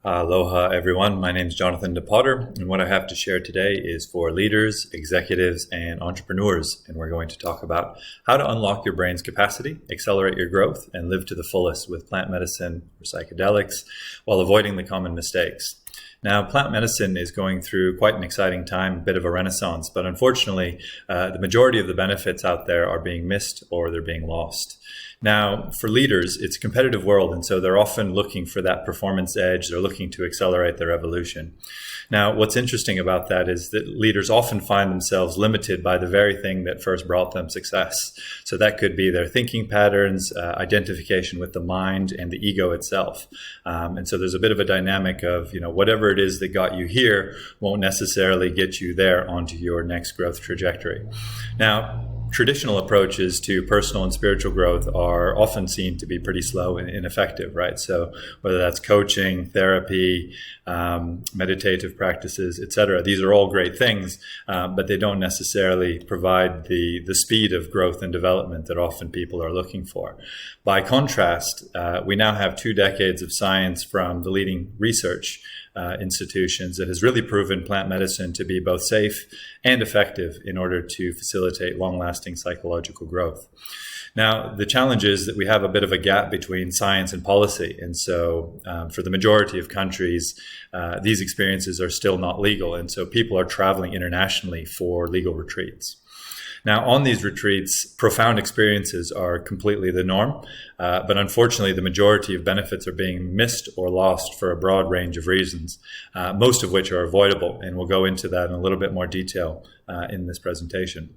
Aloha, everyone. My name is Jonathan DePotter, and what I have to share today is for leaders, executives, and entrepreneurs. And we're going to talk about how to unlock your brain's capacity, accelerate your growth, and live to the fullest with plant medicine or psychedelics while avoiding the common mistakes. Now, plant medicine is going through quite an exciting time, a bit of a renaissance, but unfortunately, the majority of the benefits out there are being missed or they're being lost. Now, for leaders, it's a competitive world, and so they're often looking for that performance edge. They're looking to accelerate their evolution. Now, what's interesting about that is that leaders often find themselves limited by the very thing that first brought them success. So that could be their thinking patterns, identification with the mind and the ego itself. And so there's a bit of a dynamic of, whatever it is that got you here won't necessarily get you there onto your next growth trajectory. Now, traditional approaches to personal and spiritual growth are often seen to be pretty slow and ineffective, right? So whether that's coaching, therapy, meditative practices, etc., these are all great things, but they don't necessarily provide the speed of growth and development that often people are looking for. By contrast, we now have 2 decades of science from the leading research institutions that has really proven plant medicine to be both safe and effective in order to facilitate long-lasting psychological growth. Now, the challenge is that we have a bit of a gap between science and policy. And so for the majority of countries, these experiences are still not legal. And so people are traveling internationally for legal retreats. Now, on these retreats, profound experiences are completely the norm, but unfortunately, the majority of benefits are being missed or lost for a broad range of reasons, most of which are avoidable, and we'll go into that in a little bit more detail in this presentation.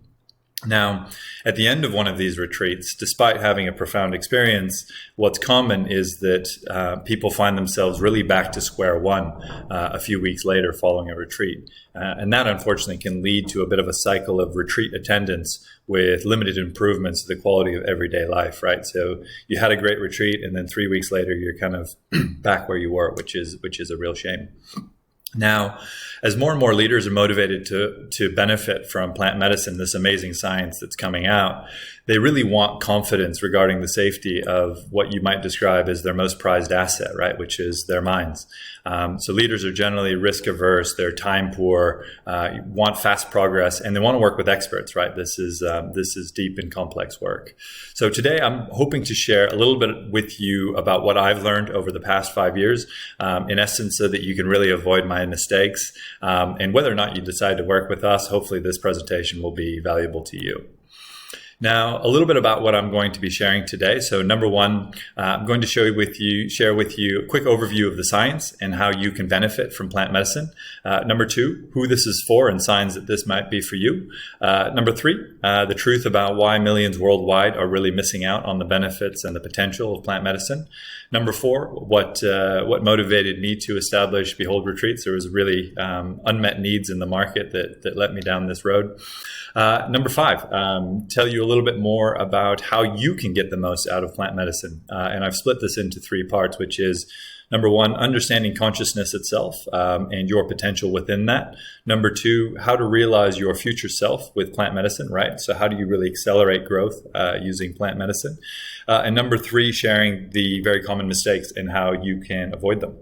Now, at the end of one of these retreats, despite having a profound experience, what's common is that people find themselves really back to square one a few weeks later following a retreat. And that, unfortunately, can lead to a bit of a cycle of retreat attendance with limited improvements to the quality of everyday life, right? So you had a great retreat, and then 3 weeks later, you're kind of back where you were, which is a real shame. Now, as more and more leaders are motivated to benefit from plant medicine, this amazing science that's coming out, they really want confidence regarding the safety of what you might describe as their most prized asset, right? Which is their minds. So leaders are generally risk averse, they're time poor, want fast progress, and they want to work with experts, right? This is deep and complex work. So today I'm hoping to share a little bit with you about what I've learned over the past 5 years, in essence, so that you can really avoid my mistakes. And whether or not you decide to work with us, hopefully this presentation will be valuable to you. Now, a little bit about what I'm going to be sharing today. So number one, I'm going to share with you a quick overview of the science and how you can benefit from plant medicine. Number two, who this is for and signs that this might be for you. Number three, the truth about why millions worldwide are really missing out on the benefits and the potential of plant medicine. Number four, what motivated me to establish Behold Retreats. There was really unmet needs in the market that led me down this road. Number five, tell you a little bit more about how you can get the most out of plant medicine. And I've split this into 3 parts, which is number one, understanding consciousness itself and your potential within that. Number two, how to realize your future self with plant medicine, right? So how do you really accelerate growth using plant medicine? And number three, sharing the very common mistakes and how you can avoid them.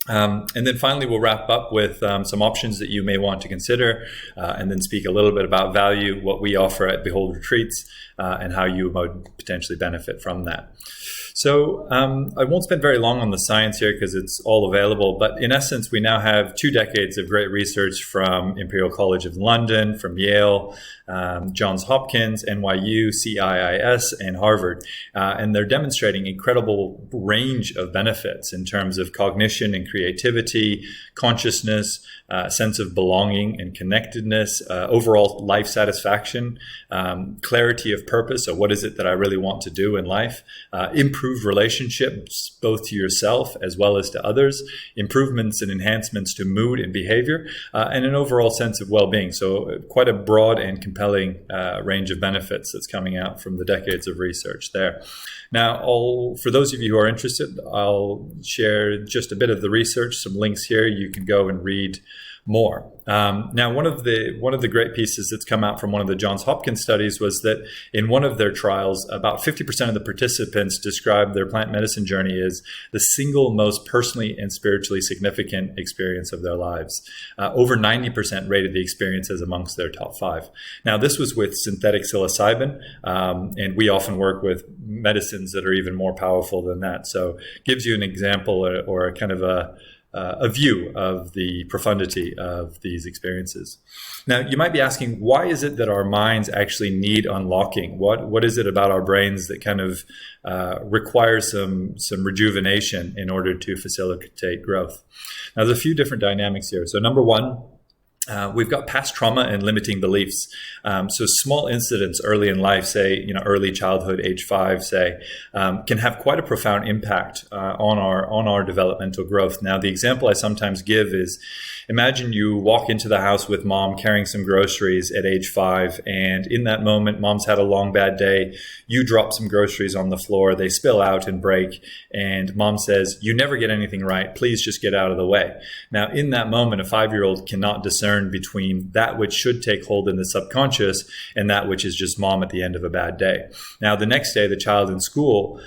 And then finally, we'll wrap up with some options that you may want to consider, and then speak a little bit about value, what we offer at Behold Retreats, and how you would potentially benefit from that. So I won't spend very long on the science here because it's all available, but in essence, we now have 2 decades of great research from Imperial College of London, from Yale, Johns Hopkins, NYU, CIIS, and Harvard. And they're demonstrating incredible range of benefits in terms of cognition and creativity, consciousness, sense of belonging and connectedness, overall life satisfaction, clarity of purpose. So what is it that I really want to do in life? Improved relationships, both to yourself as well as to others, improvements and enhancements to mood and behavior, and an overall sense of well-being. So quite a broad and compelling range of benefits that's coming out from the decades of research there. Now, for those of you who are interested, I'll share just a bit of the research, some links here. You can go and read more. Now, one of the great pieces that's come out from one of the Johns Hopkins studies was that in one of their trials, about 50% of the participants described their plant medicine journey as the single most personally and spiritually significant experience of their lives. Over 90% rated the experience as amongst their top 5. Now, this was with synthetic psilocybin, and we often work with medicines that are even more powerful than that. So it gives you an example or a kind of a view of the profundity of these experiences. Now, you might be asking, why is it that our minds actually need unlocking? What is it about our brains that kind of requires some rejuvenation in order to facilitate growth? Now, there's a few different dynamics here. So number one, we've got past trauma and limiting beliefs. So small incidents early in life, say, early childhood, age 5, say, can have quite a profound impact on our developmental growth. Now, the example I sometimes give is, imagine you walk into the house with mom carrying some groceries at age 5, and in that moment, mom's had a long, bad day. You drop some groceries on the floor, they spill out and break, and mom says, "You never get anything right. Please just get out of the way." Now, in that moment, a 5-year-old cannot discern between that which should take hold in the subconscious and that which is just mom at the end of a bad day. Now, the next day, the child in school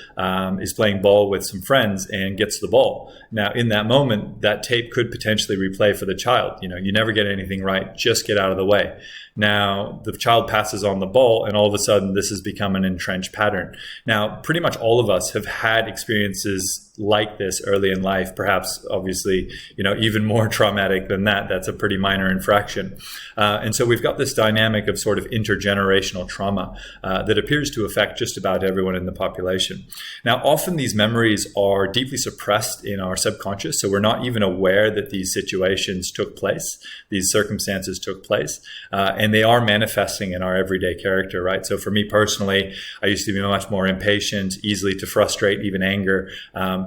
is playing ball with some friends and gets the ball. Now, in that moment, that tape could potentially replay for the child. You never get anything right, just get out of the way. Now, the child passes on the ball, and all of a sudden, this has become an entrenched pattern. Now, pretty much all of us have had experiences like this early in life, perhaps, obviously, even more traumatic than that. That's a pretty minor infraction. And so we've got this dynamic of sort of intergenerational trauma that appears to affect just about everyone in the population. Now, often these memories are deeply suppressed in our subconscious, so we're not even aware that these situations took place, these circumstances took place, and they are manifesting in our everyday character, right? So for me personally, I used to be much more impatient, easily to frustrate, even anger,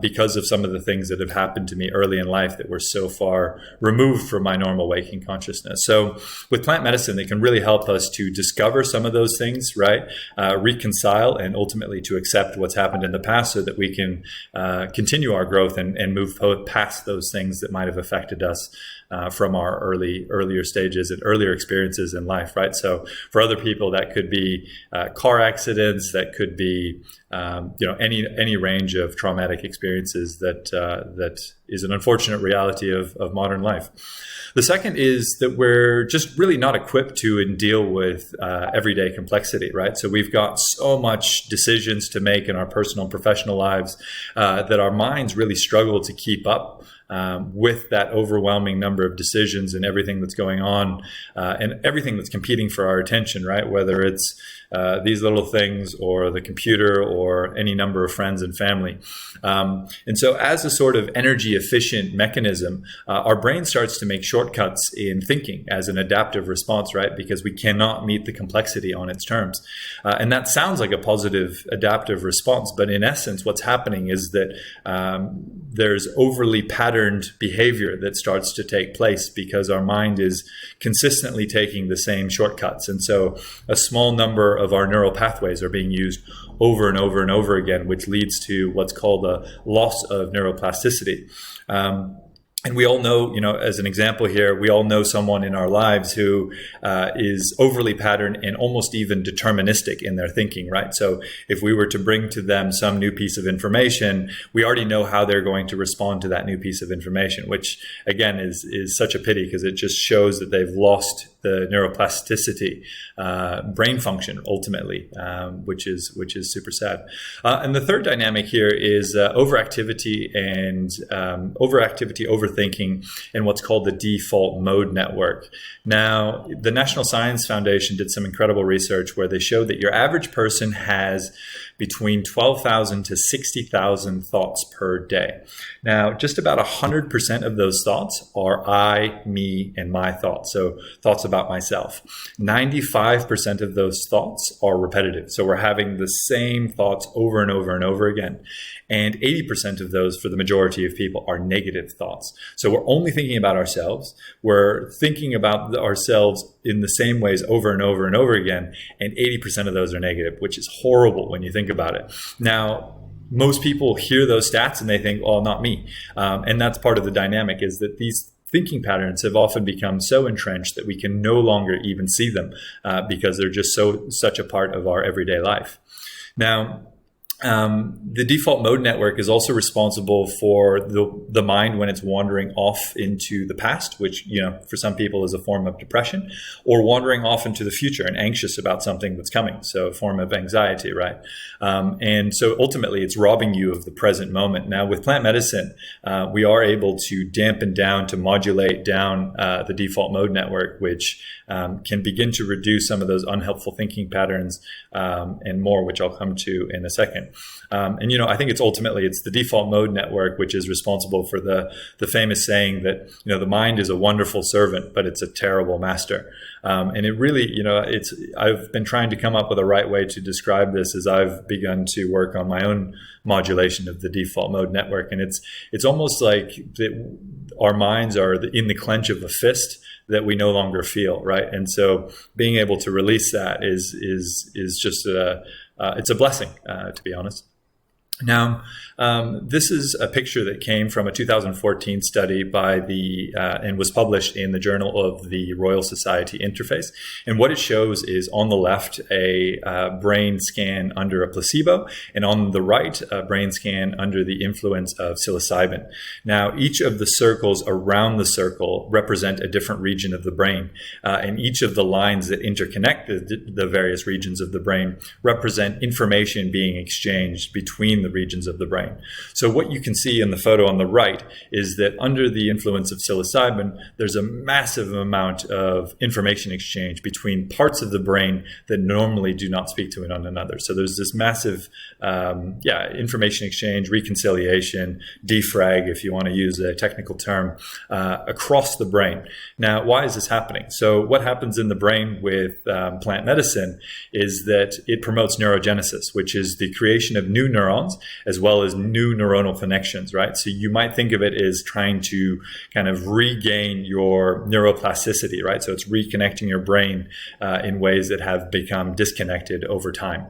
because of some of the things that have happened to me early in life that were so far removed from my normal waking consciousness. So with plant medicine, it can really help us to discover some of those things, right? Reconcile, and ultimately to accept what's happened in the past so that we can continue our growth and move past those things that might have affected us from our earlier stages and earlier experiences in life, right? So for other people, that could be car accidents, that could be any range of traumatic experiences that is an unfortunate reality of modern life. The second is that we're just really not equipped to and deal with everyday complexity, right? So we've got so much decisions to make in our personal and professional lives that our minds really struggle to keep up with that overwhelming number of decisions and everything that's going on and everything that's competing for our attention, right? Whether it's these little things or the computer or any number of friends and family. And so as a sort of energy efficient mechanism, our brain starts to make shortcuts in thinking as an adaptive response, right? Because we cannot meet the complexity on its terms. And that sounds like a positive adaptive response, but in essence, what's happening is that there's overly patterned behavior that starts to take place because our mind is consistently taking the same shortcuts. And so a small number of our neural pathways are being used over and over and over again, which leads to what's called a loss of neuroplasticity. And we all know, as an example here, we all know someone in our lives who is overly patterned and almost even deterministic in their thinking, right? So if we were to bring to them some new piece of information, we already know how they're going to respond to that new piece of information, which again is such a pity because it just shows that they've lost the neuroplasticity, brain function ultimately, which is super sad. And the third dynamic here is overactivity and overthinking and what's called the default mode network. Now, the National Science Foundation did some incredible research where they showed that your average person has between 12,000 to 60,000 thoughts per day. Now, just about 100% of those thoughts are I, me, and my thoughts. So thoughts about myself. 95% of those thoughts are repetitive. So we're having the same thoughts over and over and over again. And 80% of those, for the majority of people, are negative thoughts. So we're only thinking about ourselves. We're thinking about ourselves in the same ways over and over and over again. And 80% of those are negative, which is horrible when you think about it. Now, most people hear those stats and they think, oh, not me. And that's part of the dynamic, is that these thinking patterns have often become so entrenched that we can no longer even see them because they're just such a part of our everyday life. Now, the default mode network is also responsible for the mind when it's wandering off into the past, which, for some people is a form of depression, or wandering off into the future and anxious about something that's coming. So a form of anxiety, right? And so ultimately it's robbing you of the present moment. Now with plant medicine, we are able to dampen down, to modulate down the default mode network, which can begin to reduce some of those unhelpful thinking patterns and more, which I'll come to in a second. And I think it's the default mode network which is responsible for the famous saying that the mind is a wonderful servant, but it's a terrible master. And it really, I've been trying to come up with a right way to describe this as I've begun to work on my own modulation of the default mode network, and it's almost like our minds are in the clench of a fist that we no longer feel, right? And so being able to release that is just it's a blessing, to be honest. Now, this is a picture that came from a 2014 study by and was published in the Journal of the Royal Society Interface. And what it shows is on the left, a brain scan under a placebo, and on the right, a brain scan under the influence of psilocybin. Now, each of the circles around the circle represent a different region of the brain. And each of the lines that interconnect the various regions of the brain represent information being exchanged between the regions of the brain. So what you can see in the photo on the right is that under the influence of psilocybin, there's a massive amount of information exchange between parts of the brain that normally do not speak to one another. So there's this massive information exchange, reconciliation, defrag, if you want to use a technical term, across the brain. Now, why is this happening? So what happens in the brain with plant medicine is that it promotes neurogenesis, which is the creation of new neurons as well as new neuronal connections, right? So you might think of it as trying to kind of regain your neuroplasticity, right? So it's reconnecting your brain in ways that have become disconnected over time,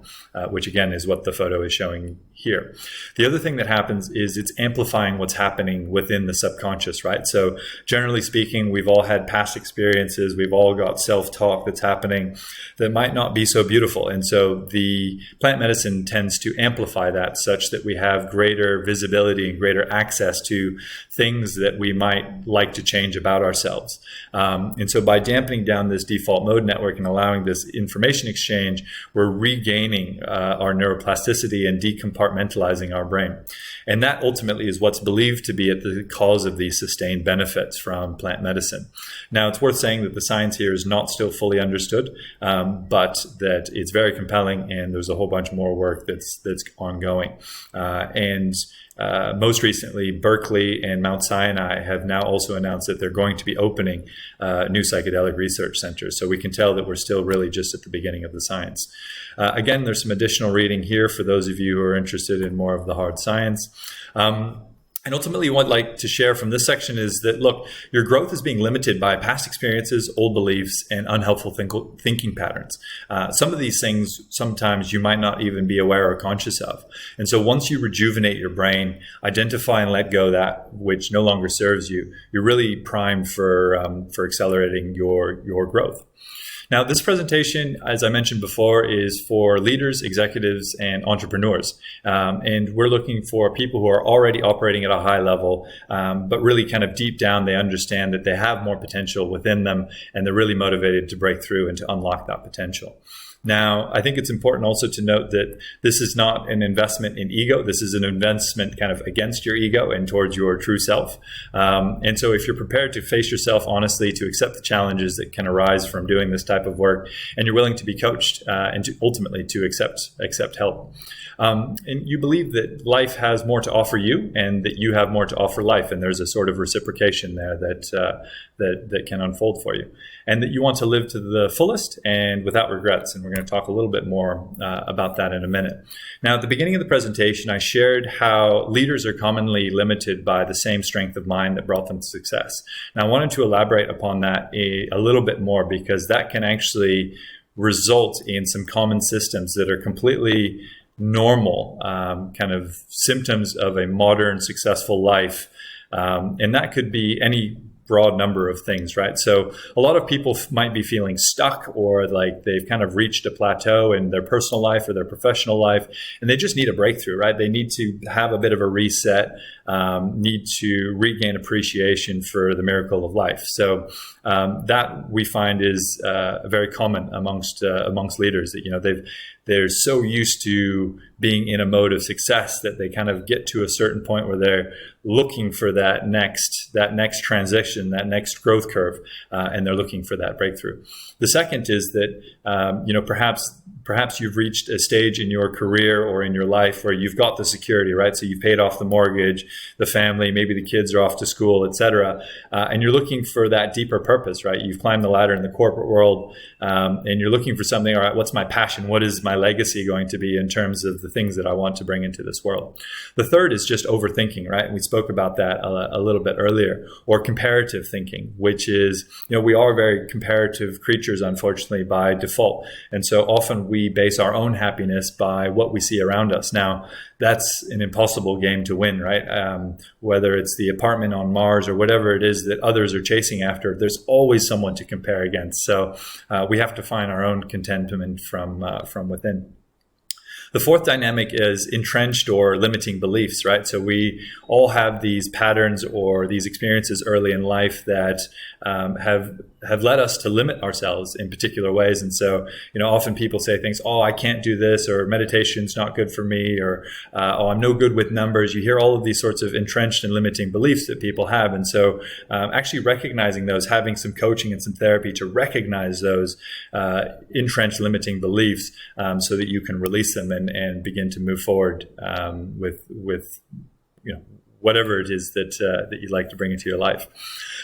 which again is what the photo is showing here. The other thing that happens is it's amplifying what's happening within the subconscious, right? So generally speaking, we've all had past experiences. We've all got self-talk that's happening that might not be so beautiful. And so the plant medicine tends to amplify that such that we have greater visibility and greater access to things that we might like to change about ourselves. And so by dampening down this default mode network and allowing this information exchange, we're regaining our neuroplasticity and decompartmentalizing our brain. And that ultimately is what's believed to be at the cause of these sustained benefits from plant medicine. Now, it's worth saying that the science here is not still fully understood, but that it's very compelling, and there's a whole bunch more work that's ongoing. Most recently, Berkeley and Mount Sinai have now also announced that they're going to be opening new psychedelic research centers. So we can tell that we're still really just at the beginning of the science. Again, there's some additional reading here for those of you who are interested in more of the hard science. And ultimately, what I'd like to share from this section is that, look, your growth is being limited by past experiences, old beliefs, and unhelpful thinking patterns. Some of these things, sometimes you might not even be aware or conscious of. And so once you rejuvenate your brain, identify and let go that which no longer serves you, you're really primed for accelerating your growth. Now, this presentation, as I mentioned before, is for leaders, executives, and entrepreneurs. And we're looking for people who are already operating at a high level, but really kind of deep down, they understand that they have more potential within them, and they're really motivated to break through and to unlock that potential. Now, I think it's important also to note that this is not an investment in ego. This is an investment kind of against your ego and towards your true self. And so if you're prepared to face yourself honestly, to accept the challenges that can arise from doing this type of work, and you're willing to be coached and to ultimately to accept help. And you believe that life has more to offer you and that you have more to offer life. And there's a sort of reciprocation there that can unfold for you. And that you want to live to the fullest and without regrets. And we're going to talk a little bit more about that in a minute. Now, at the beginning of the presentation, I shared how leaders are commonly limited by the same strength of mind that brought them to success. Now, I wanted to elaborate upon that a little bit more, because that can actually result in some common systems that are completely normal kind of symptoms of a modern, successful life. And that could be any broad number of things, right? So a lot of people might be feeling stuck, or like they've kind of reached a plateau in their personal life or their professional life, and they just need a breakthrough, right? They need to have a bit of a reset, need to regain appreciation for the miracle of life. So that we find is very common amongst leaders, that they're so used to being in a mode of success that they kind of get to a certain point where they're looking for that next transition, that next growth curve, and they're looking for that breakthrough. The second is that perhaps you've reached a stage in your career or in your life where you've got the security, right? So you've paid off the mortgage, the family, maybe the kids are off to school, etc., and you're looking for that deeper purpose, right? You've climbed the ladder in the corporate world, and you're looking for something. All right, what's my passion? What is my legacy going to be in terms of the things that I want to bring into this world? The third is just overthinking, right? We spoke about that a little bit earlier, or comparative thinking, which is, we are very comparative creatures, unfortunately, by default. And so often we base our own happiness by what we see around us. Now, that's an impossible game to win, right? Whether it's the apartment on Mars or whatever it is that others are chasing after, there's always someone to compare against. So we have to find our own contentment from within. The fourth dynamic is entrenched or limiting beliefs, right? So we all have these patterns or these experiences early in life that have led us to limit ourselves in particular ways. And so, often people say things, oh, I can't do this, or meditation's not good for me, or oh, I'm no good with numbers. You hear all of these sorts of entrenched and limiting beliefs that people have. And so actually recognizing those, having some coaching and some therapy to recognize those entrenched limiting beliefs so that you can release them and begin to move forward with whatever it is that you'd like to bring into your life.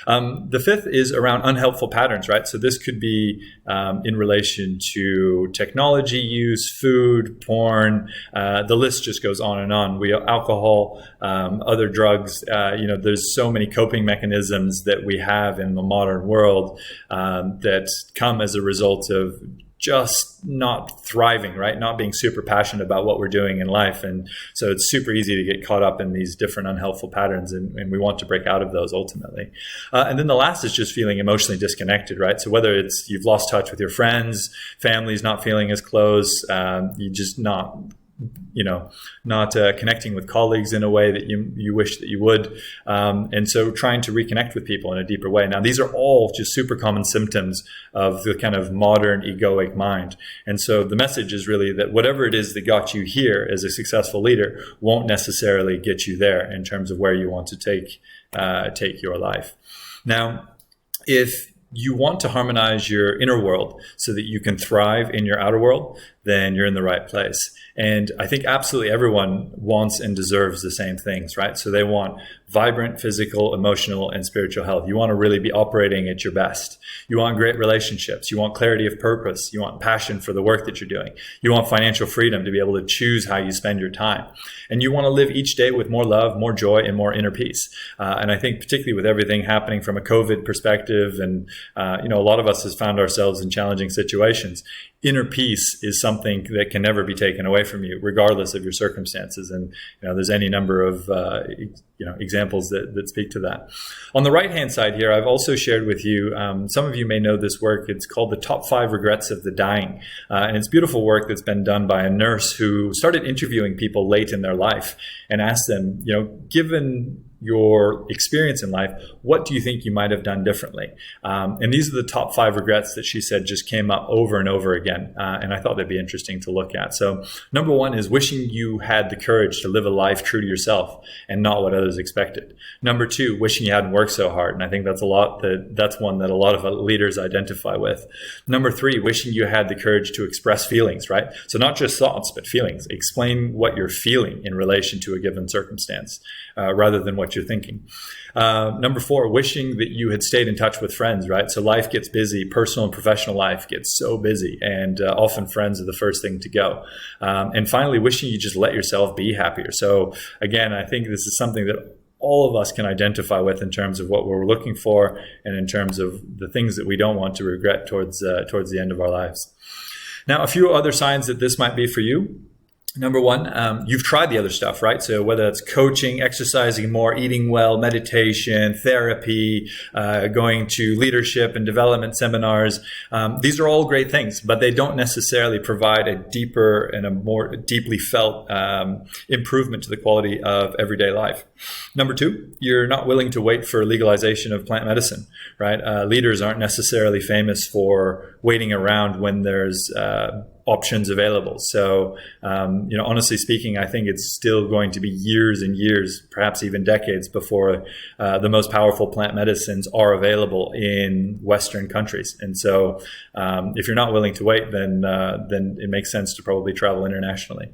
The fifth is around unhelpful patterns, right? So this could be in relation to technology use, food, porn. The list just goes on and on. Alcohol, other drugs. There's so many coping mechanisms that we have in the modern world that come as a result of just not thriving, right? Not being super passionate about what we're doing in life. And so it's super easy to get caught up in these different unhelpful patterns, and we want to break out of those ultimately. And then the last is just feeling emotionally disconnected, right? So whether it's you've lost touch with your friends, family's not feeling as close, you just not connecting with colleagues in a way that you wish that you would. And so trying to reconnect with people in a deeper way. Now, these are all just super common symptoms of the kind of modern egoic mind. And so the message is really that whatever it is that got you here as a successful leader won't necessarily get you there in terms of where you want to take your life. Now, if you want to harmonize your inner world so that you can thrive in your outer world, then you're in the right place. And I think absolutely everyone wants and deserves the same things, right? So they want vibrant physical, emotional, and spiritual health. You want to really be operating at your best. You want great relationships. You want clarity of purpose. You want passion for the work that you're doing. You want financial freedom to be able to choose how you spend your time. And you want to live each day with more love, more joy, and more inner peace. And I think particularly with everything happening from a COVID perspective, and a lot of us has found ourselves in challenging situations, inner peace is something that can never be taken away from you, regardless of your circumstances. And there's any number of examples that speak to that. On the right-hand side here, I've also shared with you, some of you may know this work. It's called The Top 5 Regrets of the Dying. And it's beautiful work that's been done by a nurse who started interviewing people late in their life and asked them, given your experience in life, what do you think you might have done differently? And these are the top 5 regrets that she said just came up over and over again. And I thought they'd be interesting to look at. So number 1 is wishing you had the courage to live a life true to yourself and not what others expected. Number 2, wishing you hadn't worked so hard. And I think that's one that a lot of leaders identify with. Number 3, wishing you had the courage to express feelings, right? So not just thoughts, but feelings. Explain what you're feeling in relation to a given circumstance, rather than what you're thinking. Number 4, wishing that you had stayed in touch with friends, right? So life gets busy, personal and professional life gets so busy, and often friends are the first thing to go. And finally, wishing you just let yourself be happier. So again, I think this is something that all of us can identify with in terms of what we're looking for and in terms of the things that we don't want to regret towards the end of our lives. Now, a few other signs that this might be for you. Number one, you've tried the other stuff, right? So whether it's coaching, exercising more, eating well, meditation, therapy, going to leadership and development seminars, these are all great things, but they don't necessarily provide a deeper and a more deeply felt improvement to the quality of everyday life. Number two, you're not willing to wait for legalization of plant medicine, right? Leaders aren't necessarily famous for waiting around when there's options available. So, honestly speaking, I think it's still going to be years and years, perhaps even decades, before the most powerful plant medicines are available in Western countries. And so, if you're not willing to wait, then it makes sense to probably travel internationally.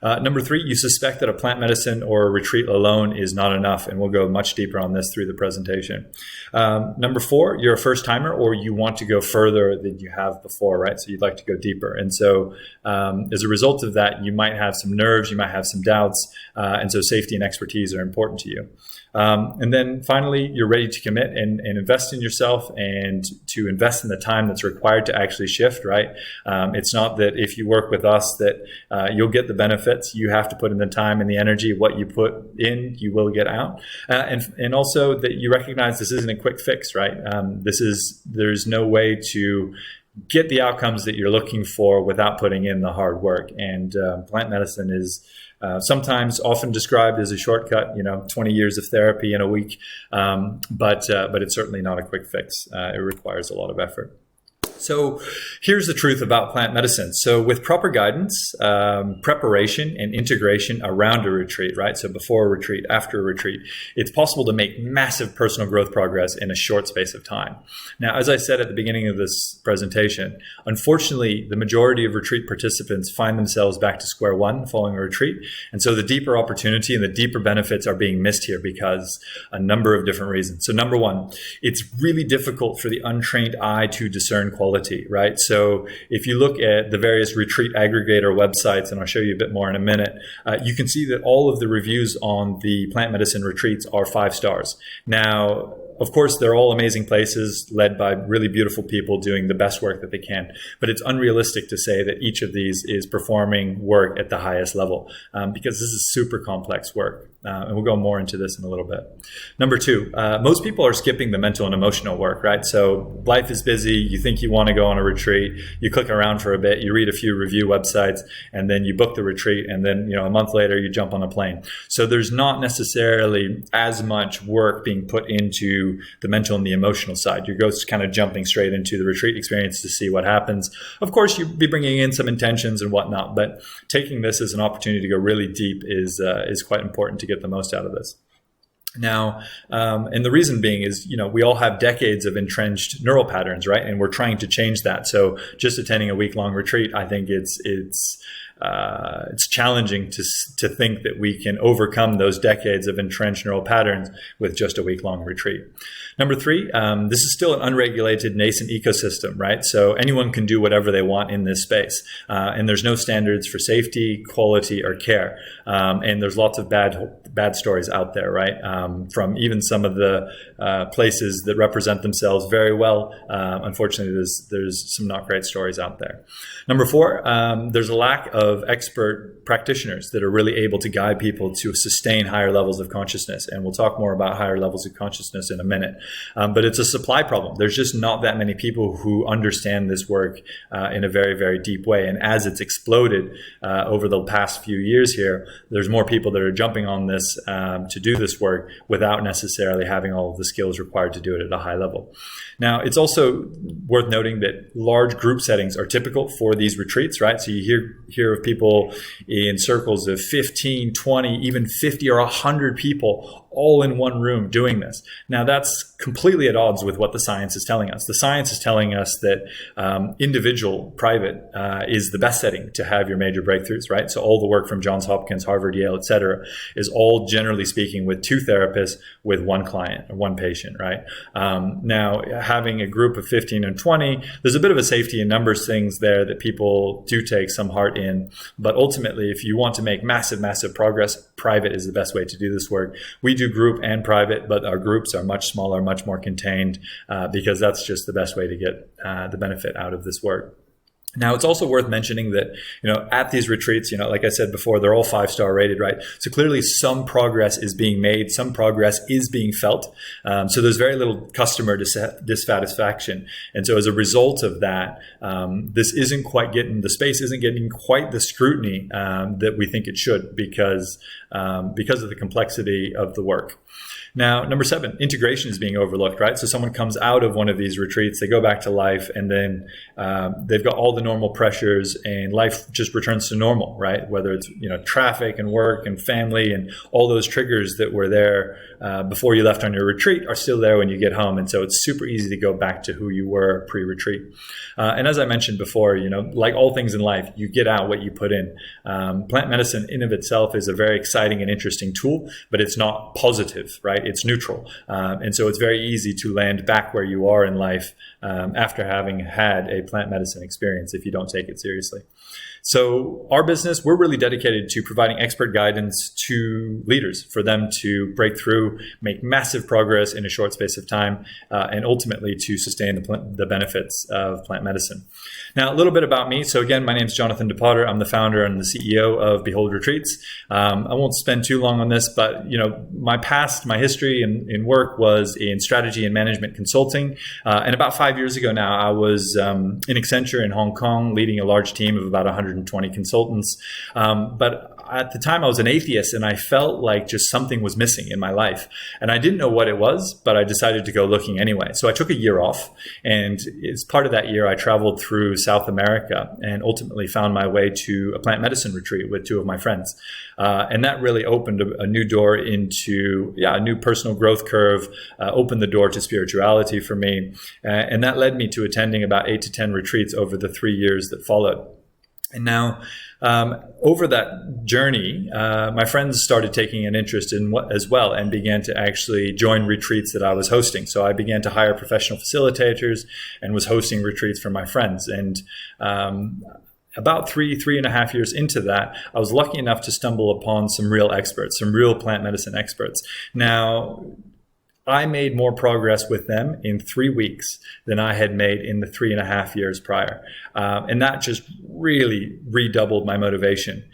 Number three, you suspect that a plant medicine or a retreat alone is not enough, and we'll go much deeper on this through the presentation. Number four, you're a first timer, or you want to go further than you have before, right? So you'd like to go deeper. And so as a result of that, you might have some nerves, you might have some doubts, and so safety and expertise are important to you. And then finally, you're ready to commit and invest in yourself and to invest in the time that's required to actually shift, right? It's not that if you work with us that you'll get the benefits. You have to put in the time and the energy. What you put in, you will get out. And also that you recognize this isn't a quick fix, right? There's no way to get the outcomes that you're looking for without putting in the hard work. And plant medicine is sometimes often described as a shortcut, 20 years of therapy in a week. But it's certainly not a quick fix. It requires a lot of effort. So here's the truth about plant medicine. So with proper guidance, preparation, and integration around a retreat, right? So before a retreat, after a retreat, it's possible to make massive personal growth progress in a short space of time. Now, as I said at the beginning of this presentation, unfortunately, the majority of retreat participants find themselves back to square one following a retreat. And so the deeper opportunity and the deeper benefits are being missed here because a number of different reasons. So number one, it's really difficult for the untrained eye to discern quality, right? So if you look at the various retreat aggregator websites, and I'll show you a bit more in a minute, you can see that all of the reviews on the plant medicine retreats are 5 stars. Now, of course, they're all amazing places led by really beautiful people doing the best work that they can. But it's unrealistic to say that each of these is performing work at the highest level because this is super complex work. And we'll go more into this in a little bit. Number two, most people are skipping the mental and emotional work, right? So life is busy. You think you want to go on a retreat. You click around for a bit. You read a few review websites, and then you book the retreat. And then, a month later, you jump on a plane. So there's not necessarily as much work being put into the mental and the emotional side. You're just kind of jumping straight into the retreat experience to see what happens. Of course, you'll be bringing in some intentions and whatnot, but taking this as an opportunity to go really deep is quite important to get the most out of this. Now, and the reason being is, we all have decades of entrenched neural patterns, right? And we're trying to change that. So just attending a week-long retreat, I think it's challenging to think that we can overcome those decades of entrenched neural patterns with just a week-long retreat. Number three, this is still an unregulated nascent ecosystem, right? So anyone can do whatever they want in this space. And there's no standards for safety, quality, or care. And there's lots of bad stories out there, right? From even some of the places that represent themselves very well. Unfortunately, there's some not great stories out there. Number four, there's a lack of expert practitioners that are really able to guide people to sustain higher levels of consciousness. And we'll talk more about higher levels of consciousness in a minute. But it's a supply problem. There's just not that many people who understand this work in a very, very deep way. And as it's exploded over the past few years here, there's more people that are jumping on this to do this work without necessarily having all of the skills required to do it at a high level. Now, it's also worth noting that large group settings are typical for these retreats, right? So you hear of people in circles of 15, 20, even 50 or 100 people all in one room doing this. Now, that's completely at odds with what the science is telling us. The science is telling us that individual, private, is the best setting to have your major breakthroughs, right? So all the work from Johns Hopkins, Harvard, Yale, et cetera, is all generally speaking with 2 therapists with 1 client or 1 patient, right? Now, having a group of 15 and 20, there's a bit of a safety in numbers things there that people do take some heart in. But ultimately, if you want to make massive, massive progress, private is the best way to do this work. We do group and private, but our groups are much smaller, much more contained, because that's just the best way to get the benefit out of this work. Now, it's also worth mentioning that, at these retreats, like I said before, they're all 5-star rated, right? So clearly some progress is being made, some progress is being felt. So there's very little customer dissatisfaction. And so as a result of that, the space isn't getting quite the scrutiny that we think it should because of the complexity of the work. Now, number 7, integration is being overlooked, right? So someone comes out of one of these retreats, they go back to life, and then they've got all the normal pressures and life just returns to normal, right? Whether it's, traffic and work and family and all those triggers that were there before you left on your retreat are still there when you get home. And so it's super easy to go back to who you were pre-retreat. And as I mentioned before, like all things in life, you get out what you put in. Plant medicine in of itself is a very exciting and interesting tool, but it's not positive, right? It's neutral. And so it's very easy to land back where you are in life after having had a plant medicine experience if you don't take it seriously. So our business, we're really dedicated to providing expert guidance to leaders for them to break through, make massive progress in a short space of time, and ultimately to sustain the benefits of plant medicine. Now, a little bit about me. So again, my name is Jonathan DePotter. I'm the founder and the CEO of Behold Retreats. I won't spend too long on this, but my history in work was in strategy and management consulting. And about 5 years ago now, I was in Accenture in Hong Kong, leading a large team of about 120 consultants. But at the time I was an atheist and I felt like just something was missing in my life. And I didn't know what it was, but I decided to go looking anyway. So I took a year off, and as part of that year, I traveled through South America and ultimately found my way to a plant medicine retreat with 2 of my friends. And that really opened a new door into a new personal growth curve, opened the door to spirituality for me. And that led me to attending about 8 to 10 retreats over the 3 years that followed. And now, over that journey, my friends started taking an interest in what as well and began to actually join retreats that I was hosting. So I began to hire professional facilitators and was hosting retreats for my friends. And about 3.5 years into that, I was lucky enough to stumble upon some real experts, some real plant medicine experts. Now, I made more progress with them in 3 weeks than I had made in the 3.5 years prior. And that just really redoubled my motivation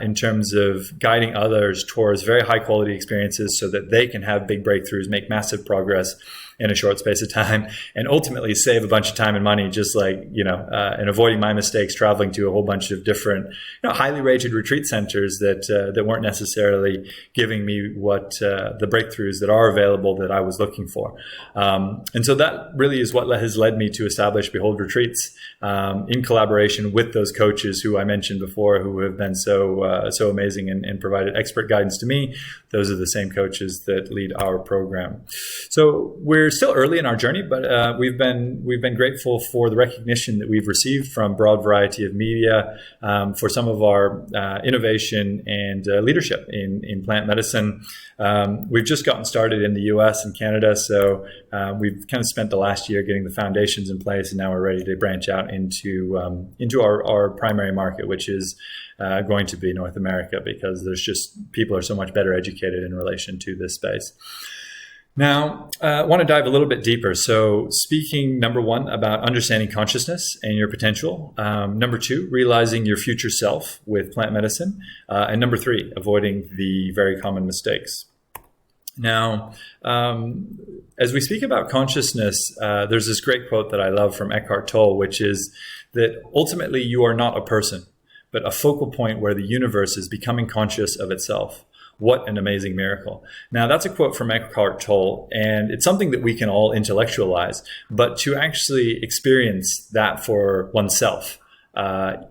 in terms of guiding others towards very high quality experiences so that they can have big breakthroughs, make massive progress in a short space of time, and ultimately save a bunch of time and money, just like, and avoiding my mistakes traveling to a whole bunch of different, highly rated retreat centers that weren't necessarily giving me what the breakthroughs that are available that I was looking for. And so that really is what has led me to establish Behold Retreats in collaboration with those coaches who I mentioned before, who have been so amazing and provided expert guidance to me. Those are the same coaches that lead our program. So we're still early in our journey, but we've been grateful for the recognition that we've received from a broad variety of media for some of our innovation and leadership in plant medicine. We've just gotten started in the US and Canada, so we've kind of spent the last year getting the foundations in place, and now we're ready to branch out into our primary market, which is going to be North America, because people are so much better educated in relation to this space. Now, I want to dive a little bit deeper. So speaking, number 1, about understanding consciousness and your potential. Number 2, realizing your future self with plant medicine. And number 3, avoiding the very common mistakes. Now, as we speak about consciousness, there's this great quote that I love from Eckhart Tolle, which is that ultimately you are not a person, but a focal point where the universe is becoming conscious of itself. What an amazing miracle. Now, that's a quote from Eckhart Tolle, and it's something that we can all intellectualize, but to actually experience that for oneself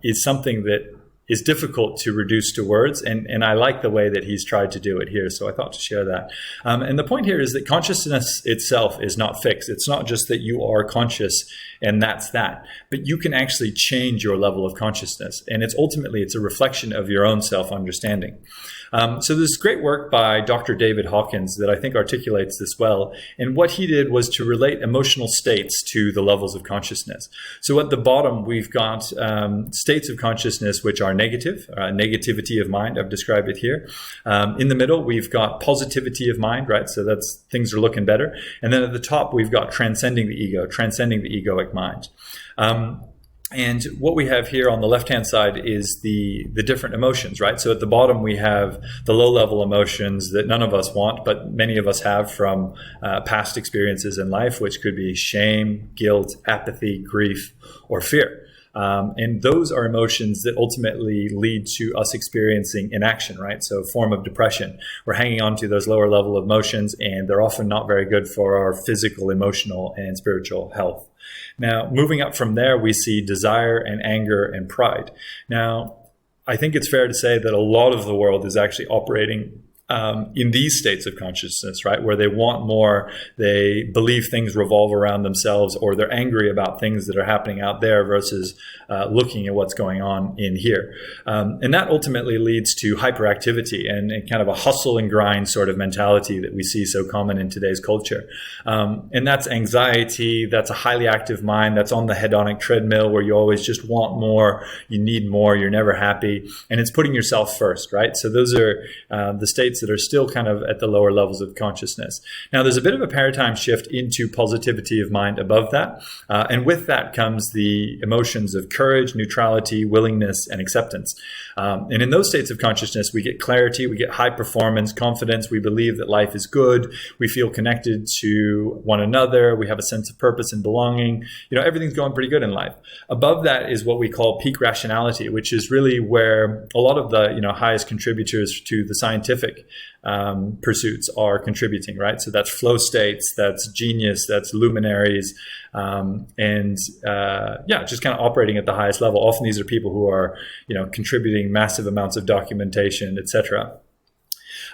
is something that is difficult to reduce to words, and I like the way that he's tried to do it here, so I thought to share that. And the point here is that consciousness itself is not fixed. It's not just that you are conscious and that's that, but you can actually change your level of consciousness, and it's a reflection of your own self-understanding. So there's great work by Dr. David Hawkins that I think articulates this well. And what he did was to relate emotional states to the levels of consciousness. So at the bottom, we've got states of consciousness which are negative, negativity of mind. I've described it here. In the middle, we've got positivity of mind, right? So that's things are looking better. And then at the top, we've got transcending the ego, transcending the egoic mind. And what we have here on the left-hand side is the different emotions, right? So at the bottom, we have the low-level emotions that none of us want, but many of us have from past experiences in life, which could be shame, guilt, apathy, grief, or fear. And those are emotions that ultimately lead to us experiencing inaction, right? So a form of depression. We're hanging on to those lower level emotions, and they're often not very good for our physical, emotional, and spiritual health. Now, moving up from there, we see desire and anger and pride. Now, I think it's fair to say that a lot of the world is actually operating in these states of consciousness, right? Where they want more, they believe things revolve around themselves, or they're angry about things that are happening out there versus looking at what's going on in here. And that ultimately leads to hyperactivity and kind of a hustle and grind sort of mentality that we see so common in today's culture. And that's anxiety, that's a highly active mind, that's on the hedonic treadmill where you always just want more, you need more, you're never happy, and it's putting yourself first, right? So those are the states that are still kind of at the lower levels of consciousness. Now, there's a bit of a paradigm shift into positivity of mind above that. And with that comes the emotions of courage, neutrality, willingness, and acceptance. And in those states of consciousness, we get clarity, we get high performance, confidence, we believe that life is good, we feel connected to one another, we have a sense of purpose and belonging. Everything's going pretty good in life. Above that is what we call peak rationality, which is really where a lot of the highest contributors to the scientific pursuits are contributing, right? So that's flow states, that's genius, that's luminaries, just kind of operating at the highest level. Often these are people who are, contributing massive amounts of documentation, etc.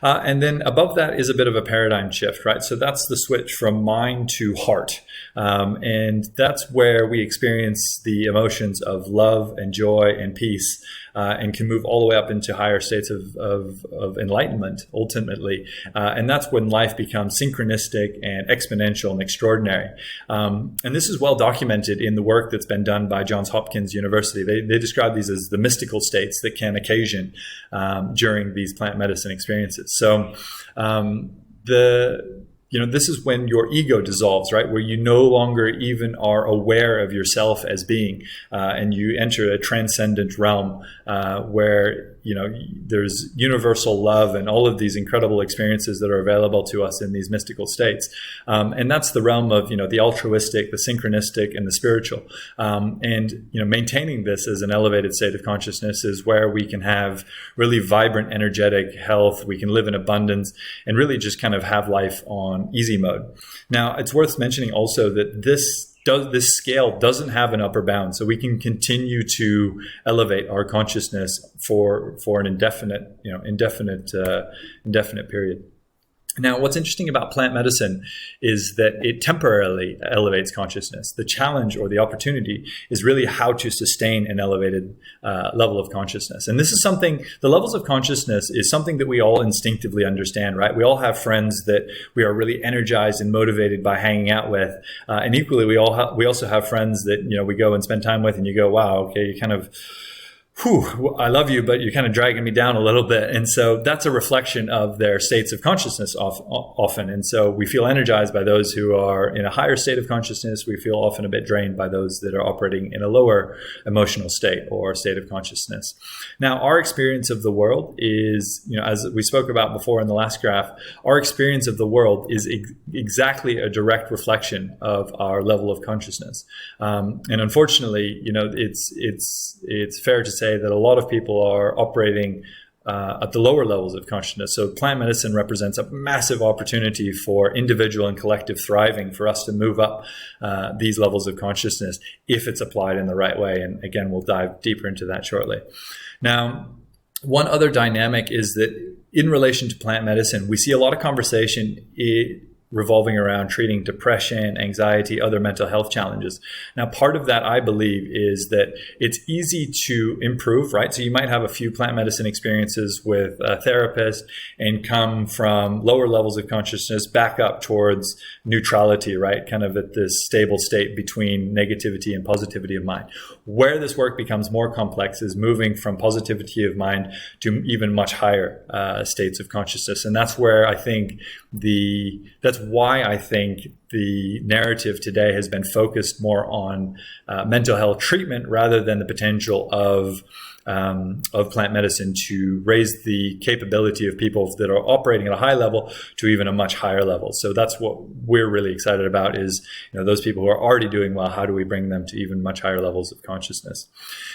And then above that is a bit of a paradigm shift, right? So that's the switch from mind to heart. And that's where we experience the emotions of love and joy and peace, and can move all the way up into higher states of enlightenment, ultimately. And that's when life becomes synchronistic and exponential and extraordinary. And this is well documented in the work that's been done by Johns Hopkins University. They describe these as the mystical states that can occasion during these plant medicine experiences. So this is when your ego dissolves, right? Where you no longer even are aware of yourself as being, and you enter a transcendent realm where there's universal love and all of these incredible experiences that are available to us in these mystical states. And that's the realm of the altruistic, the synchronistic, and the spiritual. And maintaining this as an elevated state of consciousness is where we can have really vibrant, energetic health. We can live in abundance and really just kind of have life on easy mode. Now, it's worth mentioning also that this scale doesn't have an upper bound, so we can continue to elevate our consciousness for an indefinite period. Now, what's interesting about plant medicine is that it temporarily elevates consciousness. The challenge or the opportunity is really how to sustain an elevated level of consciousness. And this is something, the levels of consciousness is something that we all instinctively understand, right? We all have friends that we are really energized and motivated by hanging out with. And equally, we also have friends that, we go and spend time with and you go, wow, okay, you kind of, I love you, but you're kind of dragging me down a little bit. And so that's a reflection of their states of consciousness often. And so we feel energized by those who are in a higher state of consciousness. We feel often a bit drained by those that are operating in a lower emotional state or state of consciousness. Now, our experience of the world is, as we spoke about before in the last graph, our experience of the world is exactly a direct reflection of our level of consciousness. And unfortunately, it's fair to say that a lot of people are operating at the lower levels of consciousness. So plant medicine represents a massive opportunity for individual and collective thriving, for us to move up these levels of consciousness if it's applied in the right way. And again, we'll dive deeper into that shortly. Now, one other dynamic is that in relation to plant medicine, we see a lot of conversation revolving around treating depression, anxiety, other mental health challenges. Now, part of that, I believe, is that it's easy to improve, right? So you might have a few plant medicine experiences with a therapist and come from lower levels of consciousness back up towards neutrality, right? Kind of at this stable state between negativity and positivity of mind. Where this work becomes more complex is moving from positivity of mind to even much higher states of consciousness. And that's where I think that's that's why I think the narrative today has been focused more on mental health treatment rather than the potential of plant medicine to raise the capability of people that are operating at a high level to even a much higher level. So that's what we're really excited about is, those people who are already doing well, how do we bring them to even much higher levels of consciousness?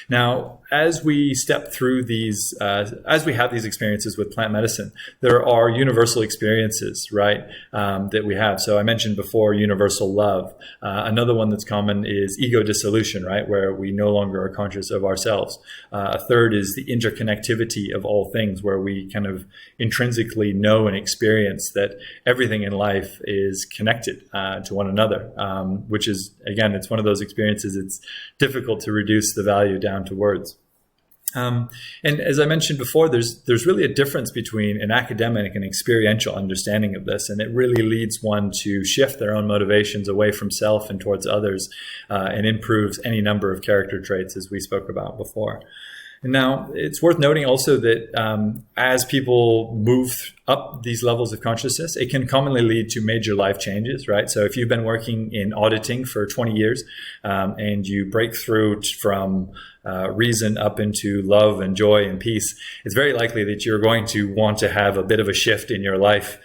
Now, as we step through these, as we have these experiences with plant medicine, there are universal experiences, right, that we have. So I mentioned before, universal love. Another one that's common is ego dissolution, right, where we no longer are conscious of ourselves. A third is the interconnectivity of all things, where we kind of intrinsically know and experience that everything in life is connected to one another, which is, again, it's one of those experiences it's difficult to reduce the value down to words. And as I mentioned before, there's really a difference between an academic and experiential understanding of this, and it really leads one to shift their own motivations away from self and towards others, and improves any number of character traits, as we spoke about before. And now, it's worth noting also that as people move up these levels of consciousness, it can commonly lead to major life changes, right? So if you've been working in auditing for 20 years and you break through from reason up into love and joy and peace, it's very likely that you're going to want to have a bit of a shift in your life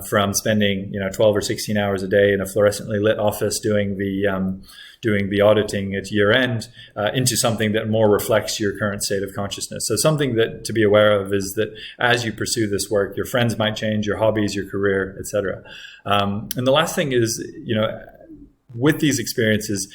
from spending 12 or 16 hours a day in a fluorescently lit office doing the auditing at year end into something that more reflects your current state of consciousness. So something that to be aware of is that as you pursue this work, your friends might change, your hobbies, your career, etc. And the last thing is, with these experiences,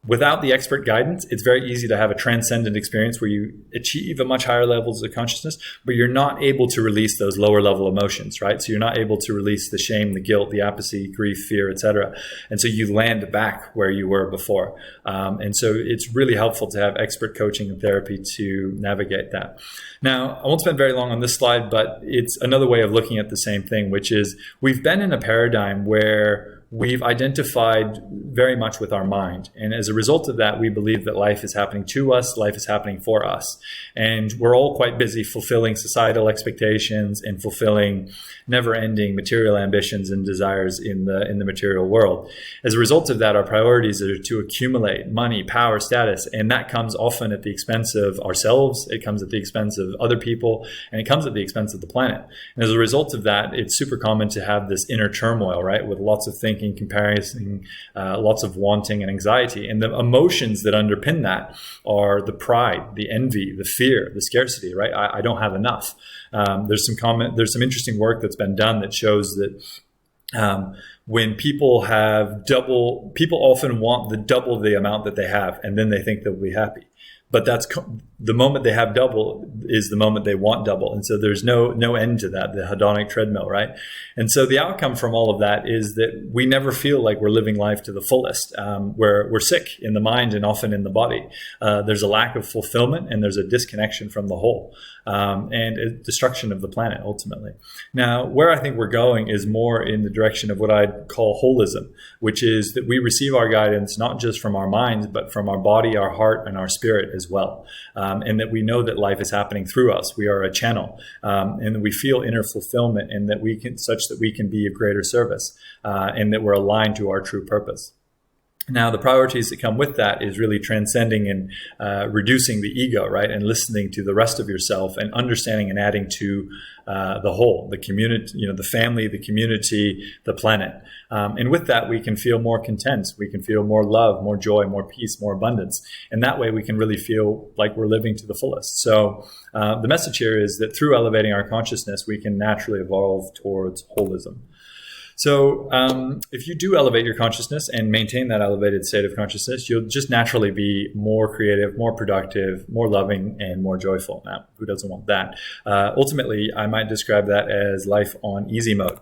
without the expert guidance, it's very easy to have a transcendent experience where you achieve a much higher levels of consciousness, but you're not able to release those lower level emotions, right? So you're not able to release the shame, the guilt, the apathy, grief, fear, etc. And so you land back where you were before. And so it's really helpful to have expert coaching and therapy to navigate that. Now, I won't spend very long on this slide, but it's another way of looking at the same thing, which is we've been in a paradigm where we've identified very much with our mind. And as a result of that, we believe that life is happening to us, life is happening for us. And we're all quite busy fulfilling societal expectations and fulfilling never-ending material ambitions and desires in the material world. As a result of that, our priorities are to accumulate money, power, status, and that comes often at the expense of ourselves, it comes at the expense of other people, and it comes at the expense of the planet. And as a result of that, it's super common to have this inner turmoil, right, with lots of thinking, comparison, lots of wanting and anxiety. And the emotions that underpin that are the pride, the envy, the fear, the scarcity, right? I don't have enough. There's some interesting work that's been done that shows that when people have people often want the double the amount that they have, and then they think they'll be happy. But that's the moment they have double is the moment they want double. And so there's no end to that, the hedonic treadmill, right? And so the outcome from all of that is that we never feel like we're living life to the fullest. We're sick in the mind and often in the body. There's a lack of fulfillment and there's a disconnection from the whole and a destruction of the planet ultimately. Now, where I think we're going is more in the direction of what I'd call holism, which is that we receive our guidance not just from our minds, but from our body, our heart, and our spirit as well. And that we know that life is happening through us. We are a channel, and that we feel inner fulfillment, and that we can, such that we can be of greater service, and that we're aligned to our true purpose. Now, the priorities that come with that is really transcending and reducing the ego, right? And listening to the rest of yourself and understanding and adding to the whole, the community, the family, the community, the planet. And with that, we can feel more content. We can feel more love, more joy, more peace, more abundance. And that way we can really feel like we're living to the fullest. So the message here is that through elevating our consciousness, we can naturally evolve towards holism. So if you do elevate your consciousness and maintain that elevated state of consciousness, you'll just naturally be more creative, more productive, more loving, and more joyful. Now, who doesn't want that? Ultimately, I might describe that as life on easy mode.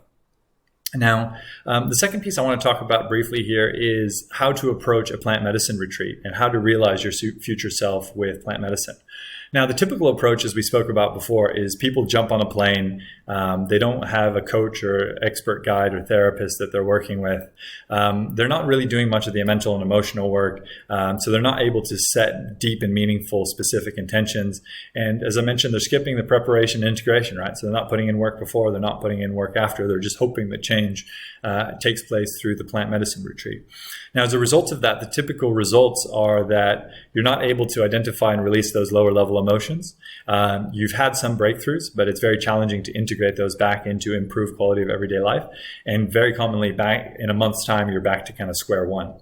Now, the second piece I want to talk about briefly here is how to approach a plant medicine retreat and how to realize your future self with plant medicine. Now, the typical approach, as we spoke about before, is people jump on a plane. They don't have a coach or expert guide or therapist that they're working with. They're not really doing much of the mental and emotional work. So they're not able to set deep and meaningful, specific intentions. And as I mentioned, they're skipping the preparation and integration, right? So they're not putting in work before, they're not putting in work after. They're just hoping that change takes place through the plant medicine retreat. Now, as a result of that, the typical results are that you're not able to identify and release those lower level emotions. You've had some breakthroughs, but it's very challenging to integrate those back into improved quality of everyday life. And very commonly, back in a month's time, you're back to kind of square one.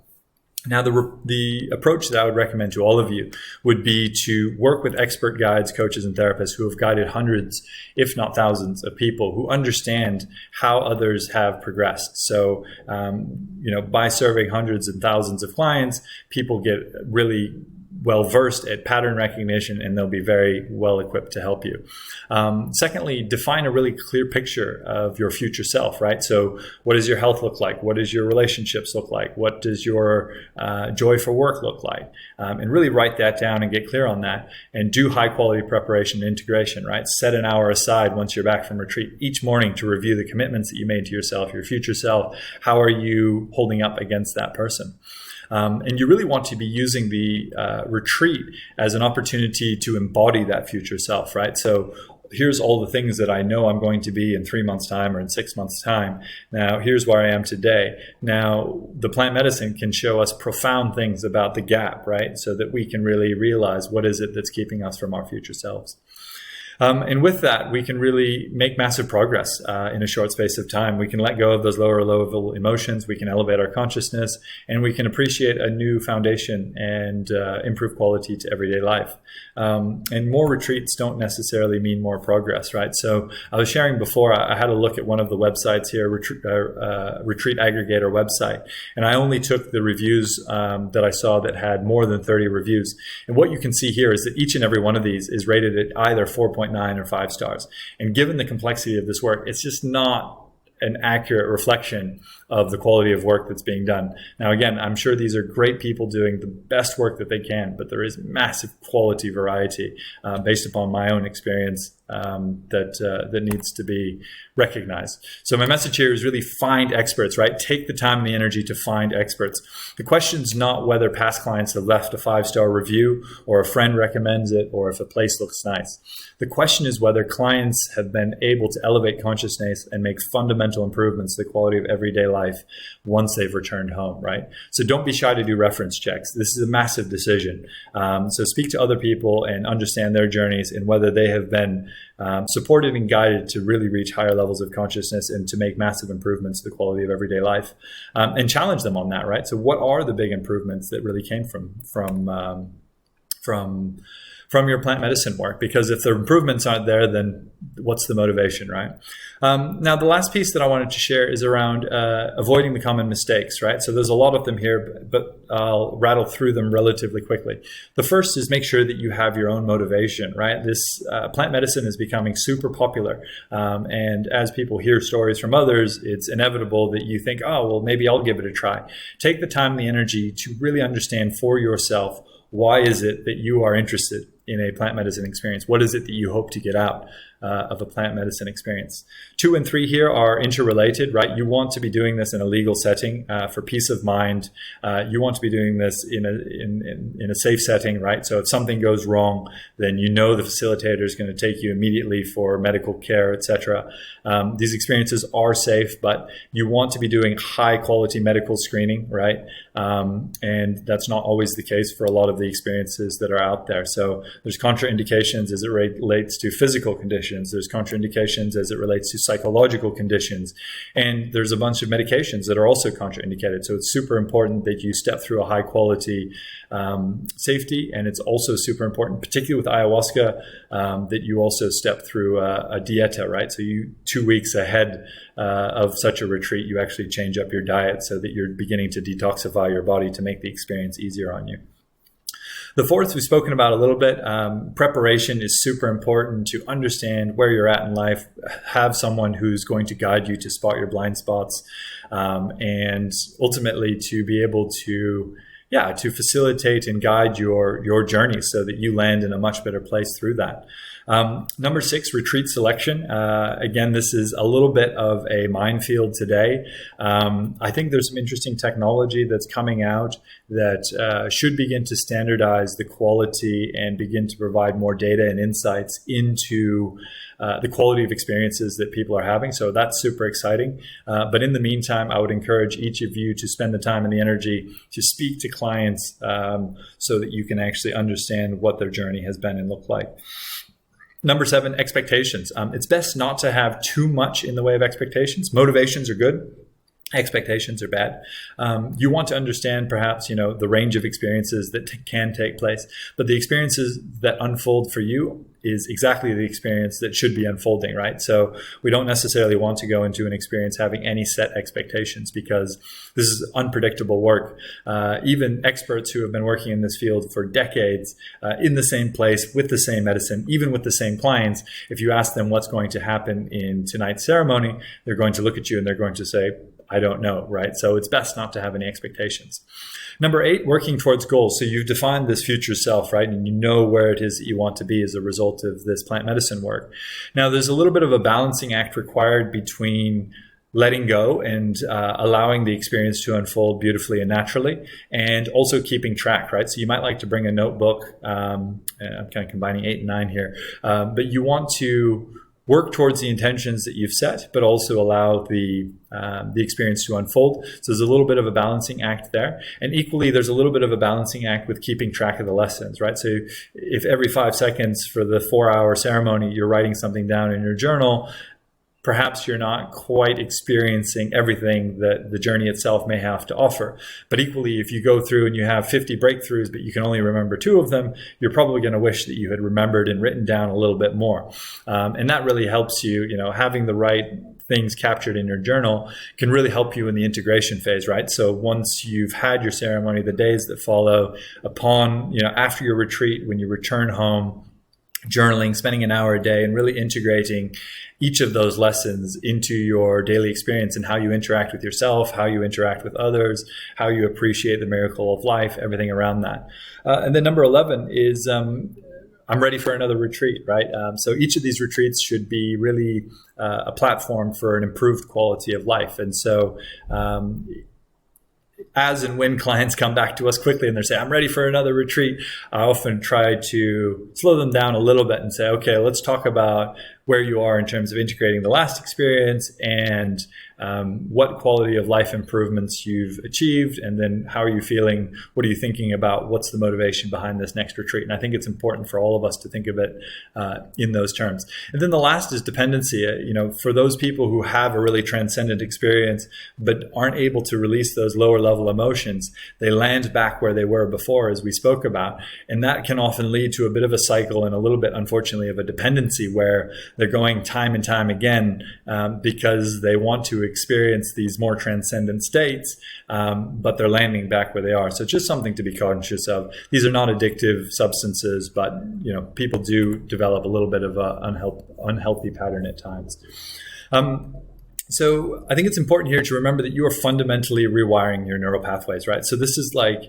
Now, the approach that I would recommend to all of you would be to work with expert guides, coaches, and therapists who have guided hundreds, if not thousands, of people who understand how others have progressed. So, by serving hundreds and thousands of clients, people get really well versed at pattern recognition, and they'll be very well equipped to help you. Secondly, define a really clear picture of your future self, right? So what does your health look like? What does your relationships look like? What does your joy for work look like? And really write that down and get clear on that, and do high quality preparation and integration, right? Set an hour aside once you're back from retreat each morning to review the commitments that you made to yourself, your future self. How are you holding up against that person? And you really want to be using the retreat as an opportunity to embody that future self, right? So here's all the things that I know I'm going to be in 3 months' time or in 6 months' time. Now, here's where I am today. Now, the plant medicine can show us profound things about the gap, right? So that we can really realize what is it that's keeping us from our future selves. And with that, we can really make massive progress in a short space of time. We can let go of those lower level emotions. We can elevate our consciousness, and we can appreciate a new foundation and improve quality to everyday life. And more retreats don't necessarily mean more progress, right? So I was sharing before, I had a look at one of the websites here, retreat aggregator website, and I only took the reviews that I saw that had more than 30 reviews. And what you can see here is that each and every one of these is rated at either 4.9 or 5 stars. And given the complexity of this work, it's just not an accurate reflection of the quality of work that's being done. Now, again, I'm sure these are great people doing the best work that they can, but there is massive quality variety based upon my own experience that needs to be recognized. So my message here is really find experts, right? Take the time and the energy to find experts. The question's not whether past clients have left a 5-star review or a friend recommends it or if a place looks nice. The question is whether clients have been able to elevate consciousness and make fundamental improvements to the quality of everyday life once they've returned home, right? So don't be shy to do reference checks. This is a massive decision. So speak to other people and understand their journeys and whether they have been supported and guided to really reach higher levels of consciousness and to make massive improvements to the quality of everyday life, and challenge them on that, right? So what are the big improvements that really came from your plant medicine work? Because if the improvements aren't there, then what's the motivation, right? Now, the last piece that I wanted to share is around avoiding the common mistakes, right? So there's a lot of them here, but I'll rattle through them relatively quickly. The first is make sure that you have your own motivation, right? This plant medicine is becoming super popular. And as people hear stories from others, it's inevitable that you think, oh, well, maybe I'll give it a try. Take the time and the energy to really understand for yourself, why is it that you are interested in a plant medicine experience? What is it that you hope to get out of a plant medicine experience? 2 and 3 here are interrelated, right? You want to be doing this in a legal setting for peace of mind. You want to be doing this in a safe setting, right? So if something goes wrong, then you know the facilitator is going to take you immediately for medical care, etc. These experiences are safe, but you want to be doing high quality medical screening, right? And that's not always the case for a lot of the experiences that are out there. So there's contraindications as it relates to physical conditions. There's contraindications as it relates to psychological conditions. And there's a bunch of medications that are also contraindicated. So it's super important that you step through a high quality safety. And it's also super important, particularly with ayahuasca, that you also step through a dieta, right? So you 2 weeks ahead of such a retreat, you actually change up your diet so that you're beginning to detoxify your body to make the experience easier on you. The fourth we've spoken about a little bit. Preparation is super important to understand where you're at in life, have someone who's going to guide you to spot your blind spots, and ultimately to be able to to facilitate and guide your journey so that you land in a much better place through that. Number 6, retreat selection. Again, this is a little bit of a minefield today. I think there's some interesting technology that's coming out that should begin to standardize the quality and begin to provide more data and insights into the quality of experiences that people are having. So that's super exciting. But in the meantime, I would encourage each of you to spend the time and the energy to speak to clients so that you can actually understand what their journey has been and looked like. Number 7, expectations. It's best not to have too much in the way of expectations. Motivations are good. Expectations are bad. You want to understand perhaps, the range of experiences that can take place, but the experiences that unfold for you is exactly the experience that should be unfolding, right? So we don't necessarily want to go into an experience having any set expectations because this is unpredictable work. Even experts who have been working in this field for decades in the same place with the same medicine, even with the same clients, if you ask them what's going to happen in tonight's ceremony, they're going to look at you and they're going to say, I don't know, right? So it's best not to have any expectations. Number 8, working towards goals. So you've defined this future self, right? And you know where it is that you want to be as a result of this plant medicine work. Now, there's a little bit of a balancing act required between letting go and allowing the experience to unfold beautifully and naturally, and also keeping track, right? So you might like to bring a notebook. I'm kind of combining 8 and 9 here, but you want to work towards the intentions that you've set, but also allow the experience to unfold. So there's a little bit of a balancing act there. And equally, there's a little bit of a balancing act with keeping track of the lessons, right? So if every 5 seconds for the 4-hour ceremony, you're writing something down in your journal, perhaps you're not quite experiencing everything that the journey itself may have to offer. But equally, if you go through and you have 50 breakthroughs, but you can only remember 2 of them, you're probably going to wish that you had remembered and written down a little bit more. And that really helps you, having the right things captured in your journal can really help you in the integration phase, right? So once you've had your ceremony, the days that follow upon, after your retreat, when you return home, journaling, spending an hour a day and really integrating each of those lessons into your daily experience and how you interact with yourself, how you interact with others, how you appreciate the miracle of life, everything around that. And then number 11 is I'm ready for another retreat, right? So each of these retreats should be really a platform for an improved quality of life. And so as and when clients come back to us quickly and they say, I'm ready for another retreat, I often try to slow them down a little bit and say, okay, let's talk about where you are in terms of integrating the last experience and what quality of life improvements you've achieved, and then how are you feeling? What are you thinking about? What's the motivation behind this next retreat? And I think it's important for all of us to think of it in those terms. And then the last is dependency. For those people who have a really transcendent experience but aren't able to release those lower level emotions, they land back where they were before, as we spoke about. And that can often lead to a bit of a cycle and a little bit, unfortunately, of a dependency where they're going time and time again because they want to experience these more transcendent states, but they're landing back where they are. So just something to be conscious of. These are not addictive substances, but people do develop a little bit of an unhealthy pattern at times. So I think it's important here to remember that you are fundamentally rewiring your neural pathways, right? So this is like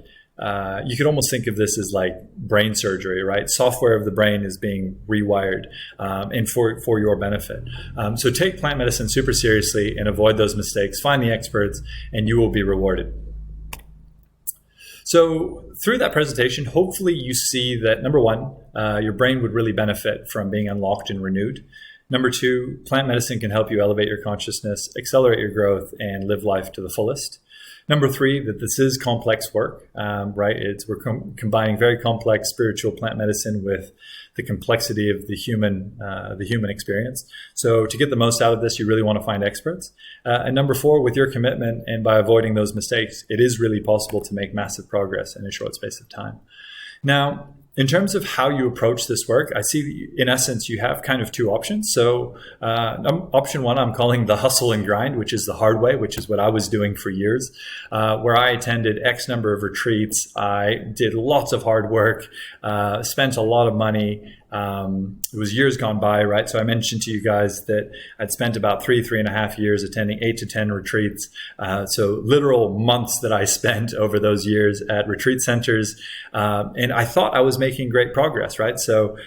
you could almost think of this as like brain surgery, right? Software of the brain is being rewired and for your benefit. So take plant medicine super seriously and avoid those mistakes. Find the experts and you will be rewarded. So through that presentation, hopefully you see that, number 1, your brain would really benefit from being unlocked and renewed. Number 2, plant medicine can help you elevate your consciousness, accelerate your growth, and live life to the fullest. Number 3, that this is complex work, right? We're combining very complex spiritual plant medicine with the complexity of the human experience. So to get the most out of this, you really want to find experts. And number 4, with your commitment and by avoiding those mistakes, it is really possible to make massive progress in a short space of time. Now, in terms of how you approach this work, I see in essence you have kind of 2 options. So option 1, I'm calling the hustle and grind, which is the hard way, which is what I was doing for years, where I attended X number of retreats. I did lots of hard work, spent a lot of money, it was years gone by, right? So I mentioned to you guys that I'd spent about 3.5 years attending 8 to 10 retreats. So literal months that I spent over those years at retreat centers. And I thought I was making great progress, right? So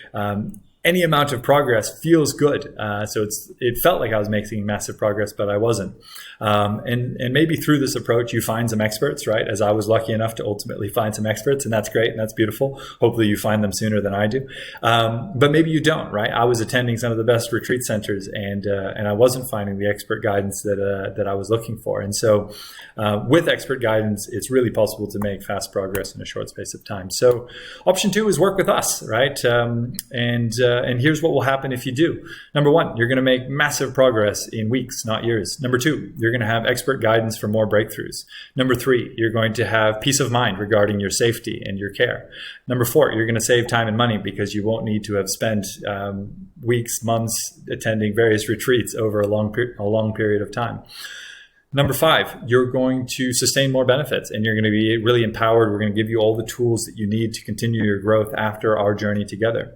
any amount of progress feels good. So it felt like I was making massive progress, but I wasn't. And maybe through this approach, you find some experts, right? As I was lucky enough to ultimately find some experts, and that's great and that's beautiful. Hopefully you find them sooner than I do. But maybe you don't, right? I was attending some of the best retreat centers, and I wasn't finding the expert guidance that I was looking for. And so with expert guidance, it's really possible to make fast progress in a short space of time. So option 2 is work with us, right? And here's what will happen if you do. Number 1, you're going to make massive progress in weeks, not years. Number 2, you're going to have expert guidance for more breakthroughs. Number 3, you're going to have peace of mind regarding your safety and your care. Number 4, you're going to save time and money because you won't need to have spent weeks, months attending various retreats over a long period of time. Number 5, you're going to sustain more benefits and you're going to be really empowered. We're going to give you all the tools that you need to continue your growth after our journey together.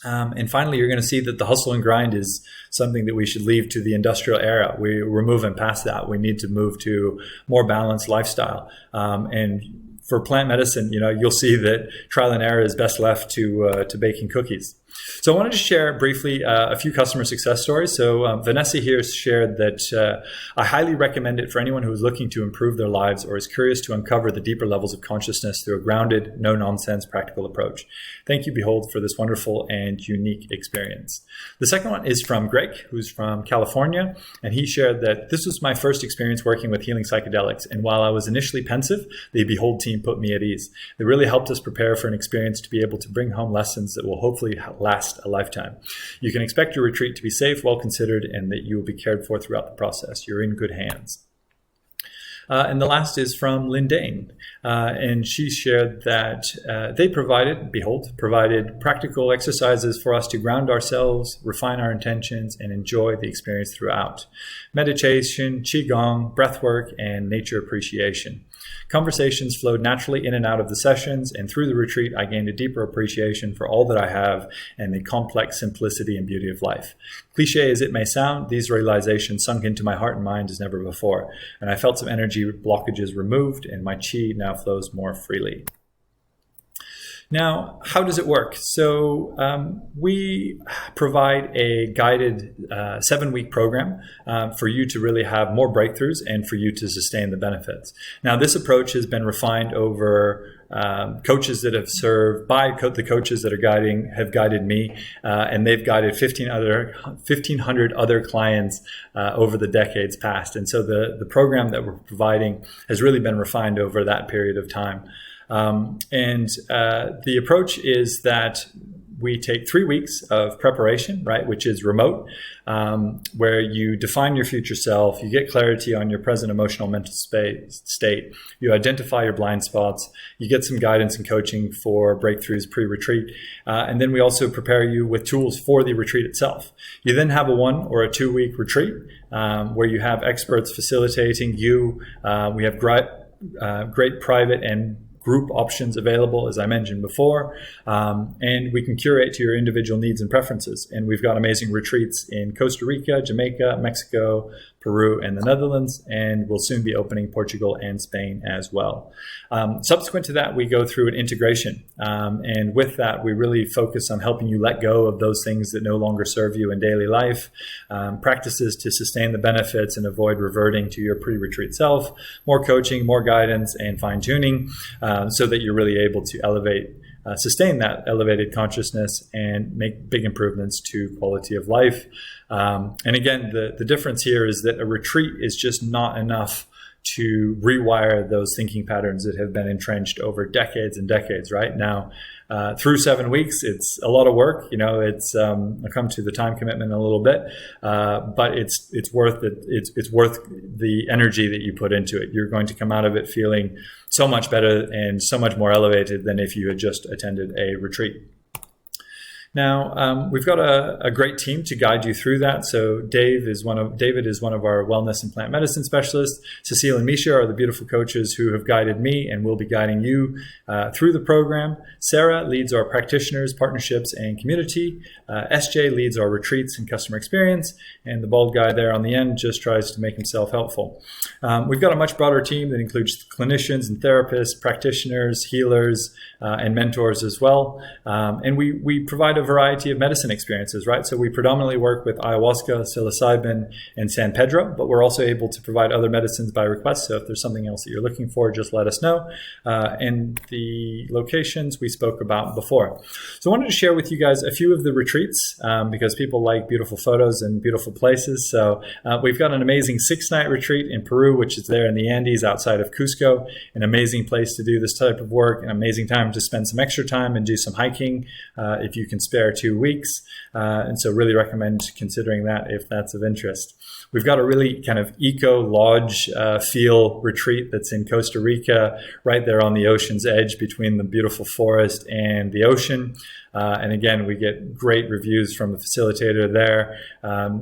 And finally, you're going to see that the hustle and grind is something that we should leave to the industrial era. We're moving past that. We need to move to more balanced lifestyle. And for plant medicine, you'll see that trial and error is best left to baking cookies. So I wanted to share briefly a few customer success stories. So Vanessa here shared that I highly recommend it for anyone who is looking to improve their lives or is curious to uncover the deeper levels of consciousness through a grounded, no-nonsense, practical approach. Thank you, Behold, for this wonderful and unique experience. The second one is from Greg, who's from California, and he shared that this was my first experience working with healing psychedelics, and while I was initially pensive, the Behold team put me at ease. They really helped us prepare for an experience to be able to bring home lessons that will hopefully last a lifetime. You can expect your retreat to be safe, well considered, and that you will be cared for throughout the process. You're in good hands. And the last is from Lindane. And she shared that they provided practical exercises for us to ground ourselves, refine our intentions, and enjoy the experience throughout. Meditation, Qigong, breathwork, and nature appreciation. Conversations flowed naturally in and out of the sessions, and through the retreat, I gained a deeper appreciation for all that I have and the complex simplicity and beauty of life. Cliche as it may sound, these realizations sunk into my heart and mind as never before, and I felt some energy blockages removed, and my chi now flows more freely. Now, how does it work? So we provide a guided 7-week program for you to really have more breakthroughs and for you to sustain the benefits. Now, this approach has been refined over coaches that have served by the coaches that have guided me, and they've guided 1,500 other clients over the decades past. And so the program that we're providing has really been refined over that period of time. And the approach is that we take 3 weeks of preparation, right, which is remote, where you define your future self, you get clarity on your present emotional mental state, you identify your blind spots, you get some guidance and coaching for breakthroughs pre-retreat, and then we also prepare you with tools for the retreat itself. You then have a 1 or a 2 week retreat where you have experts facilitating you. We have great private and group options available, as I mentioned before, and we can curate to your individual needs and preferences. And we've got amazing retreats in Costa Rica, Jamaica, Mexico, Peru, and the Netherlands, and we'll soon be opening Portugal and Spain as well. Subsequent to that, we go through an integration, and with that, we really focus on helping you let go of those things that no longer serve you in daily life, practices to sustain the benefits and avoid reverting to your pre-retreat self, more coaching, more guidance, and fine-tuning, so that you're really able to sustain that elevated consciousness and make big improvements to quality of life. And again, the difference here is that a retreat is just not enough to rewire those thinking patterns that have been entrenched over decades and decades, right? Now, through 7 weeks, it's a lot of work. I'll come to the time commitment in a little bit, but it's worth it. It's worth the energy that you put into it. You're going to come out of it feeling so much better and so much more elevated than if you had just attended a retreat. Now, we've got a great team to guide you through that. So David is one of our wellness and plant medicine specialists. Cecile and Misha are the beautiful coaches who have guided me and will be guiding you through the program. Sarah leads our practitioners, partnerships, and community. SJ leads our retreats and customer experience. And the bald guy there on the end just tries to make himself helpful. We've got a much broader team that includes clinicians and therapists, practitioners, healers, and mentors as well. And we provide a variety of medicine experiences, right? So we predominantly work with ayahuasca, psilocybin, and San Pedro, but we're also able to provide other medicines by request. So if there's something else that you're looking for, just let us know. And the locations we spoke about before. So I wanted to share with you guys a few of the retreats because people like beautiful photos and beautiful places. So we've got an amazing 6-night retreat in Peru, which is there in the Andes outside of Cusco, an amazing place to do this type of work, an amazing time to spend some extra time and do some hiking if you can spare 2 weeks. And so really recommend considering that if that's of interest. We've got a really kind of eco lodge feel retreat that's in Costa Rica, right there on the ocean's edge between the beautiful forest and the ocean. And again, we get great reviews from the facilitator there.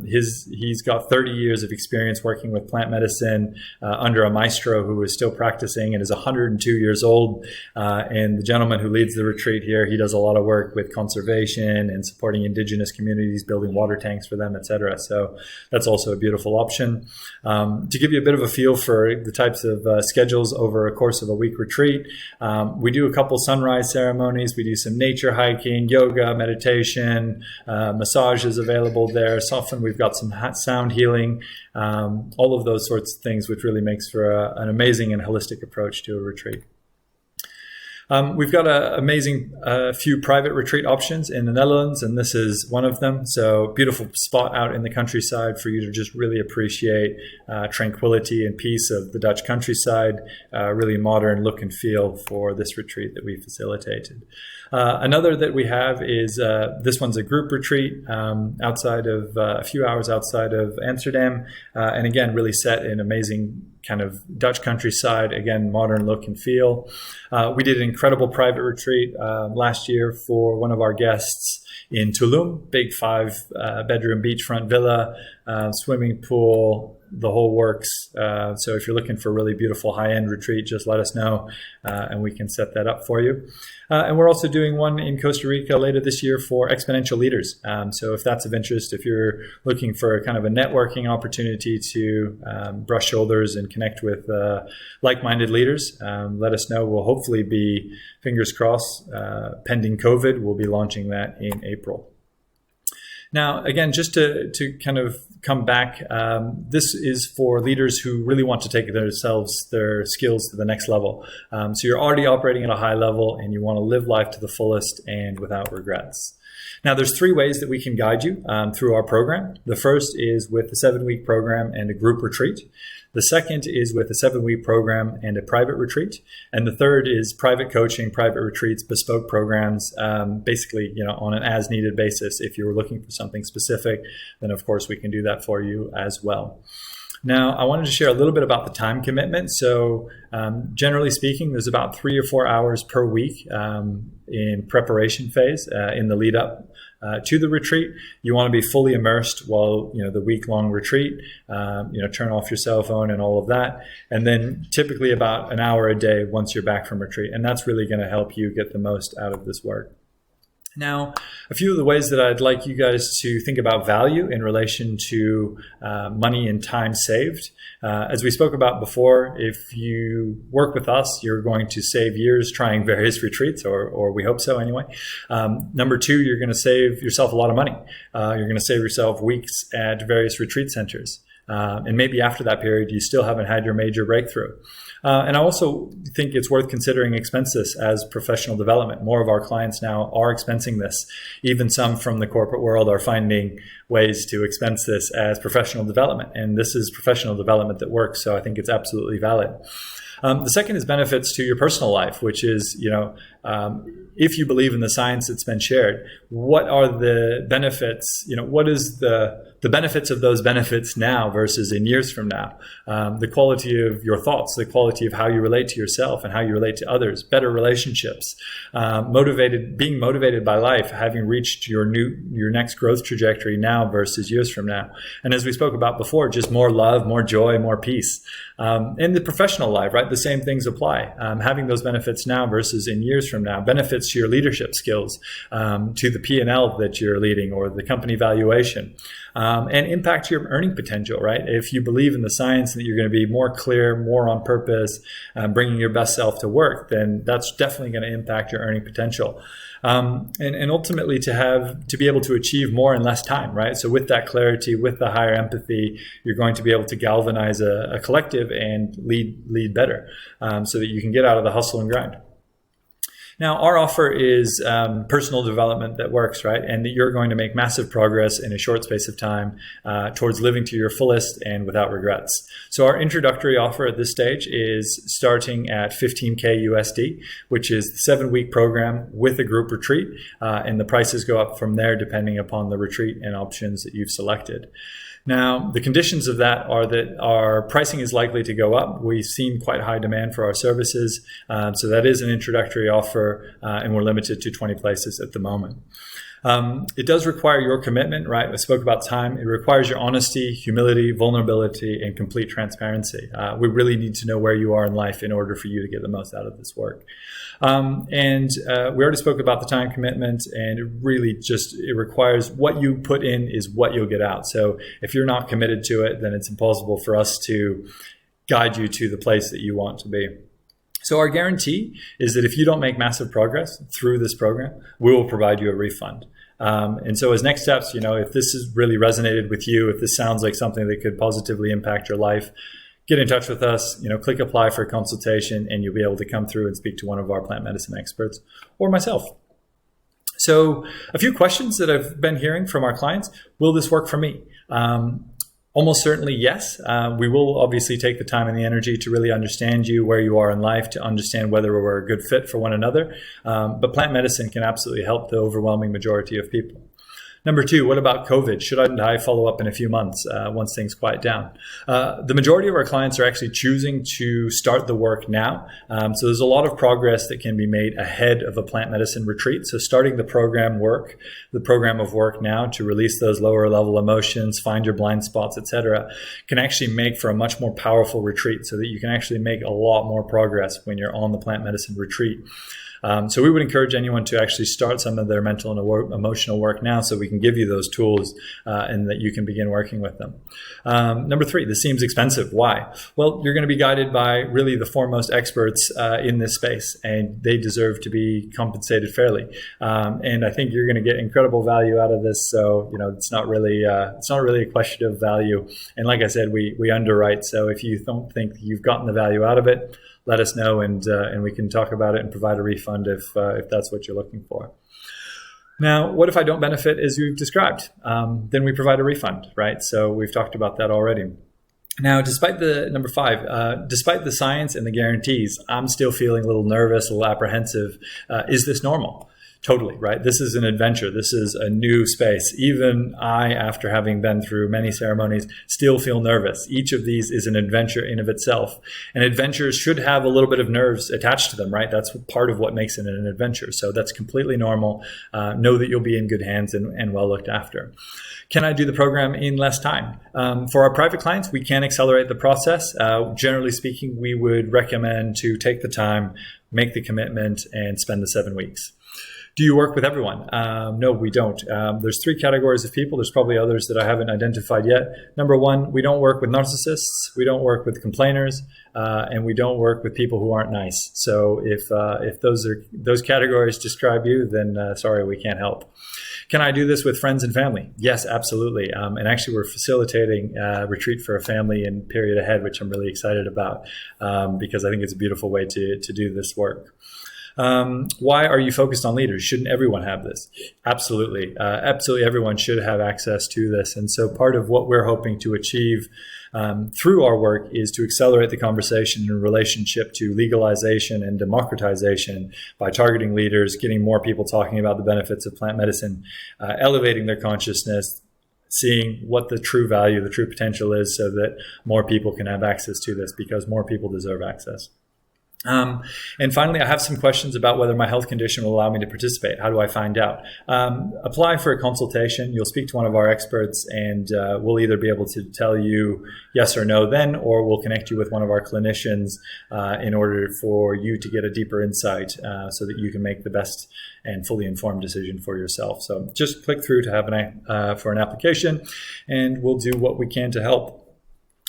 He's got 30 years of experience working with plant medicine under a maestro who is still practicing and is 102 years old. And the gentleman who leads the retreat here, he does a lot of work with conservation and supporting indigenous communities, building water tanks for them, etc. So that's also a beautiful option. To give you a bit of a feel for the types of schedules over a course of a week retreat, we do a couple sunrise ceremonies. We do some nature hiking, yoga, meditation, massages available there. Often we've got some sound healing, all of those sorts of things, which really makes for an amazing and holistic approach to a retreat. We've got an amazing few private retreat options in the Netherlands, and this is one of them. So beautiful spot out in the countryside for you to just really appreciate tranquility and peace of the Dutch countryside, really modern look and feel for this retreat that we facilitated. Another that we have is this one's a group retreat outside of a few hours outside of Amsterdam, and again really set in amazing kind of Dutch countryside, again modern look and feel. We did an incredible private retreat last year for one of our guests in Tulum, big 5-bedroom beachfront villa, swimming pool, the whole works. So if you're looking for a really beautiful high-end retreat, just let us know and we can set that up for you. And we're also doing one in Costa Rica later this year for exponential leaders. So if that's of interest, if you're looking for kind of a networking opportunity to brush shoulders and connect with like-minded leaders, let us know. We'll hopefully be, fingers crossed, pending COVID, we'll be launching that in April. Now, again, just to kind of come back, this is for leaders who really want to take their skills to the next level. So you're already operating at a high level and you want to live life to the fullest and without regrets. Now, there's 3 ways that we can guide you through our program. The first is with a 7-week program and a group retreat. The second is with a 7-week program and a private retreat. And the third is private coaching, private retreats, bespoke programs, basically, on an as-needed basis. If you were looking for something specific, then of course we can do that for you as well. Now, I wanted to share a little bit about the time commitment. So generally speaking, there's about 3 or 4 hours per week in preparation phase in the lead up to the retreat. You want to be fully immersed while the week-long retreat. Turn off your cell phone and all of that, and then typically about an hour a day once you're back from retreat, and that's really going to help you get the most out of this work. Now, a few of the ways that I'd like you guys to think about value in relation to money and time saved. As we spoke about before, if you work with us, you're going to save years trying various retreats, or we hope so anyway. Number 2, you're going to save yourself a lot of money. You're going to save yourself weeks at various retreat centers. And maybe after that period, you still haven't had your major breakthrough. And I also think it's worth considering expense this as professional development. More of our clients now are expensing this. Even some from the corporate world are finding ways to expense this as professional development. And this is professional development that works. So I think it's absolutely valid. The second is benefits to your personal life, which is, if you believe in the science that's been shared, what are the benefits? What is the benefits of those benefits now versus in years from now? The quality of your thoughts, the quality of how you relate to yourself and how you relate to others, better relationships, being motivated by life, having reached your next growth trajectory now versus years from now. And as we spoke about before, just more love, more joy, more peace. In the professional life, right, the same things apply. Having those benefits now versus in years from now, benefits to your leadership skills, to the P&L that you're leading or the company valuation, and impact your earning potential, right? If you believe in the science that you're going to be more clear, more on purpose, bringing your best self to work, then that's definitely going to impact your earning potential. And ultimately to be able to achieve more in less time, right? So with that clarity, with the higher empathy, you're going to be able to galvanize a collective and lead better, so that you can get out of the hustle and grind. Now, our offer is personal development that works, right? And that you're going to make massive progress in a short space of time towards living to your fullest and without regrets. So our introductory offer at this stage is starting at $15K USD, which is the 7-week program with a group retreat. And the prices go up from there depending upon the retreat and options that you've selected. Now, the conditions of that are that our pricing is likely to go up. We've seen quite high demand for our services. So that is an introductory offer, and we're limited to 20 places at the moment. It does require your commitment, right? I spoke about time. It requires your honesty, humility, vulnerability, and complete transparency. We really need to know where you are in life in order for you to get the most out of this work. And we already spoke about the time commitment, and it requires what you put in is what you'll get out. So if you're not committed to it, then it's impossible for us to guide you to the place that you want to be. So our guarantee is that if you don't make massive progress through this program, we will provide you a refund. And so as next steps, if this has really resonated with you, if this sounds like something that could positively impact your life, get in touch with us, click apply for a consultation, and you'll be able to come through and speak to one of our plant medicine experts or myself. So a few questions that I've been hearing from our clients. Will this work for me? Almost certainly, yes. We will obviously take the time and the energy to really understand you, where you are in life, to understand whether we're a good fit for one another. But plant medicine can absolutely help the overwhelming majority of people. Number 2, what about COVID? Should I follow up in a few months once things quiet down? The majority of our clients are actually choosing to start the work now. So there's a lot of progress that can be made ahead of a plant medicine retreat. So starting the program of work now to release those lower level emotions, find your blind spots, etc., can actually make for a much more powerful retreat, so that you can actually make a lot more progress when you're on the plant medicine retreat. So we would encourage anyone to actually start some of their mental and emotional work now, so we can give you those tools and that you can begin working with them. Number 3, this seems expensive. Why? Well, you're going to be guided by really the foremost experts in this space, and they deserve to be compensated fairly. And I think you're going to get incredible value out of this. So it's not really a question of value. And like I said, we underwrite. So if you don't think you've gotten the value out of it, let us know, and we can talk about it and provide a refund if that's what you're looking for. Now, what if I don't benefit as you've described? Then we provide a refund, right? So we've talked about that already. Now, despite number 5, despite the science and the guarantees, I'm still feeling a little nervous, a little apprehensive. Is this normal? Totally, right? This is an adventure. This is a new space. Even I, after having been through many ceremonies, still feel nervous. Each of these is an adventure in of itself. And adventures should have a little bit of nerves attached to them, right? That's part of what makes it an adventure. So that's completely normal. Know that you'll be in good hands and well looked after. Can I do the program in less time? For our private clients, we can accelerate the process. Generally speaking, we would recommend to take the time, make the commitment, and spend the 7 weeks. Do you work with everyone? No, we don't. There's 3 categories of people. There's probably others that I haven't identified yet. Number 1, we don't work with narcissists. We don't work with complainers, and we don't work with people who aren't nice. So if those categories describe you, then sorry, we can't help. Can I do this with friends and family? Yes, absolutely. And actually, we're facilitating a retreat for a family in period ahead, which I'm really excited about, because I think it's a beautiful way to do this work. Why are you focused on leaders? Shouldn't everyone have this? Absolutely. Absolutely everyone should have access to this. And so part of what we're hoping to achieve through our work is to accelerate the conversation in relationship to legalization and democratization by targeting leaders, getting more people talking about the benefits of plant medicine, elevating their consciousness, seeing what the true value, the true potential is, so that more people can have access to this, because more people deserve access. And finally, I have some questions about whether my health condition will allow me to participate. How do I find out? Apply for a consultation. You'll speak to one of our experts, and we'll either be able to tell you yes or no then, or we'll connect you with one of our clinicians in order for you to get a deeper insight so that you can make the best and fully informed decision for yourself. So just click through to have for an application, and we'll do what we can to help.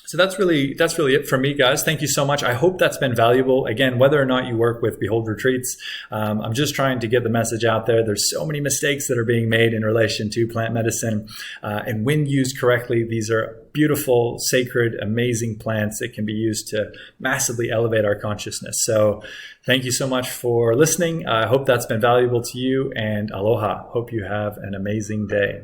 So that's really it for me, guys. Thank you so much. I hope that's been valuable. Again, whether or not you work with Behold Retreats, I'm just trying to get the message out there. There's so many mistakes that are being made in relation to plant medicine. And when used correctly, these are beautiful, sacred, amazing plants that can be used to massively elevate our consciousness. So thank you so much for listening. I hope that's been valuable to you, and aloha. Hope you have an amazing day.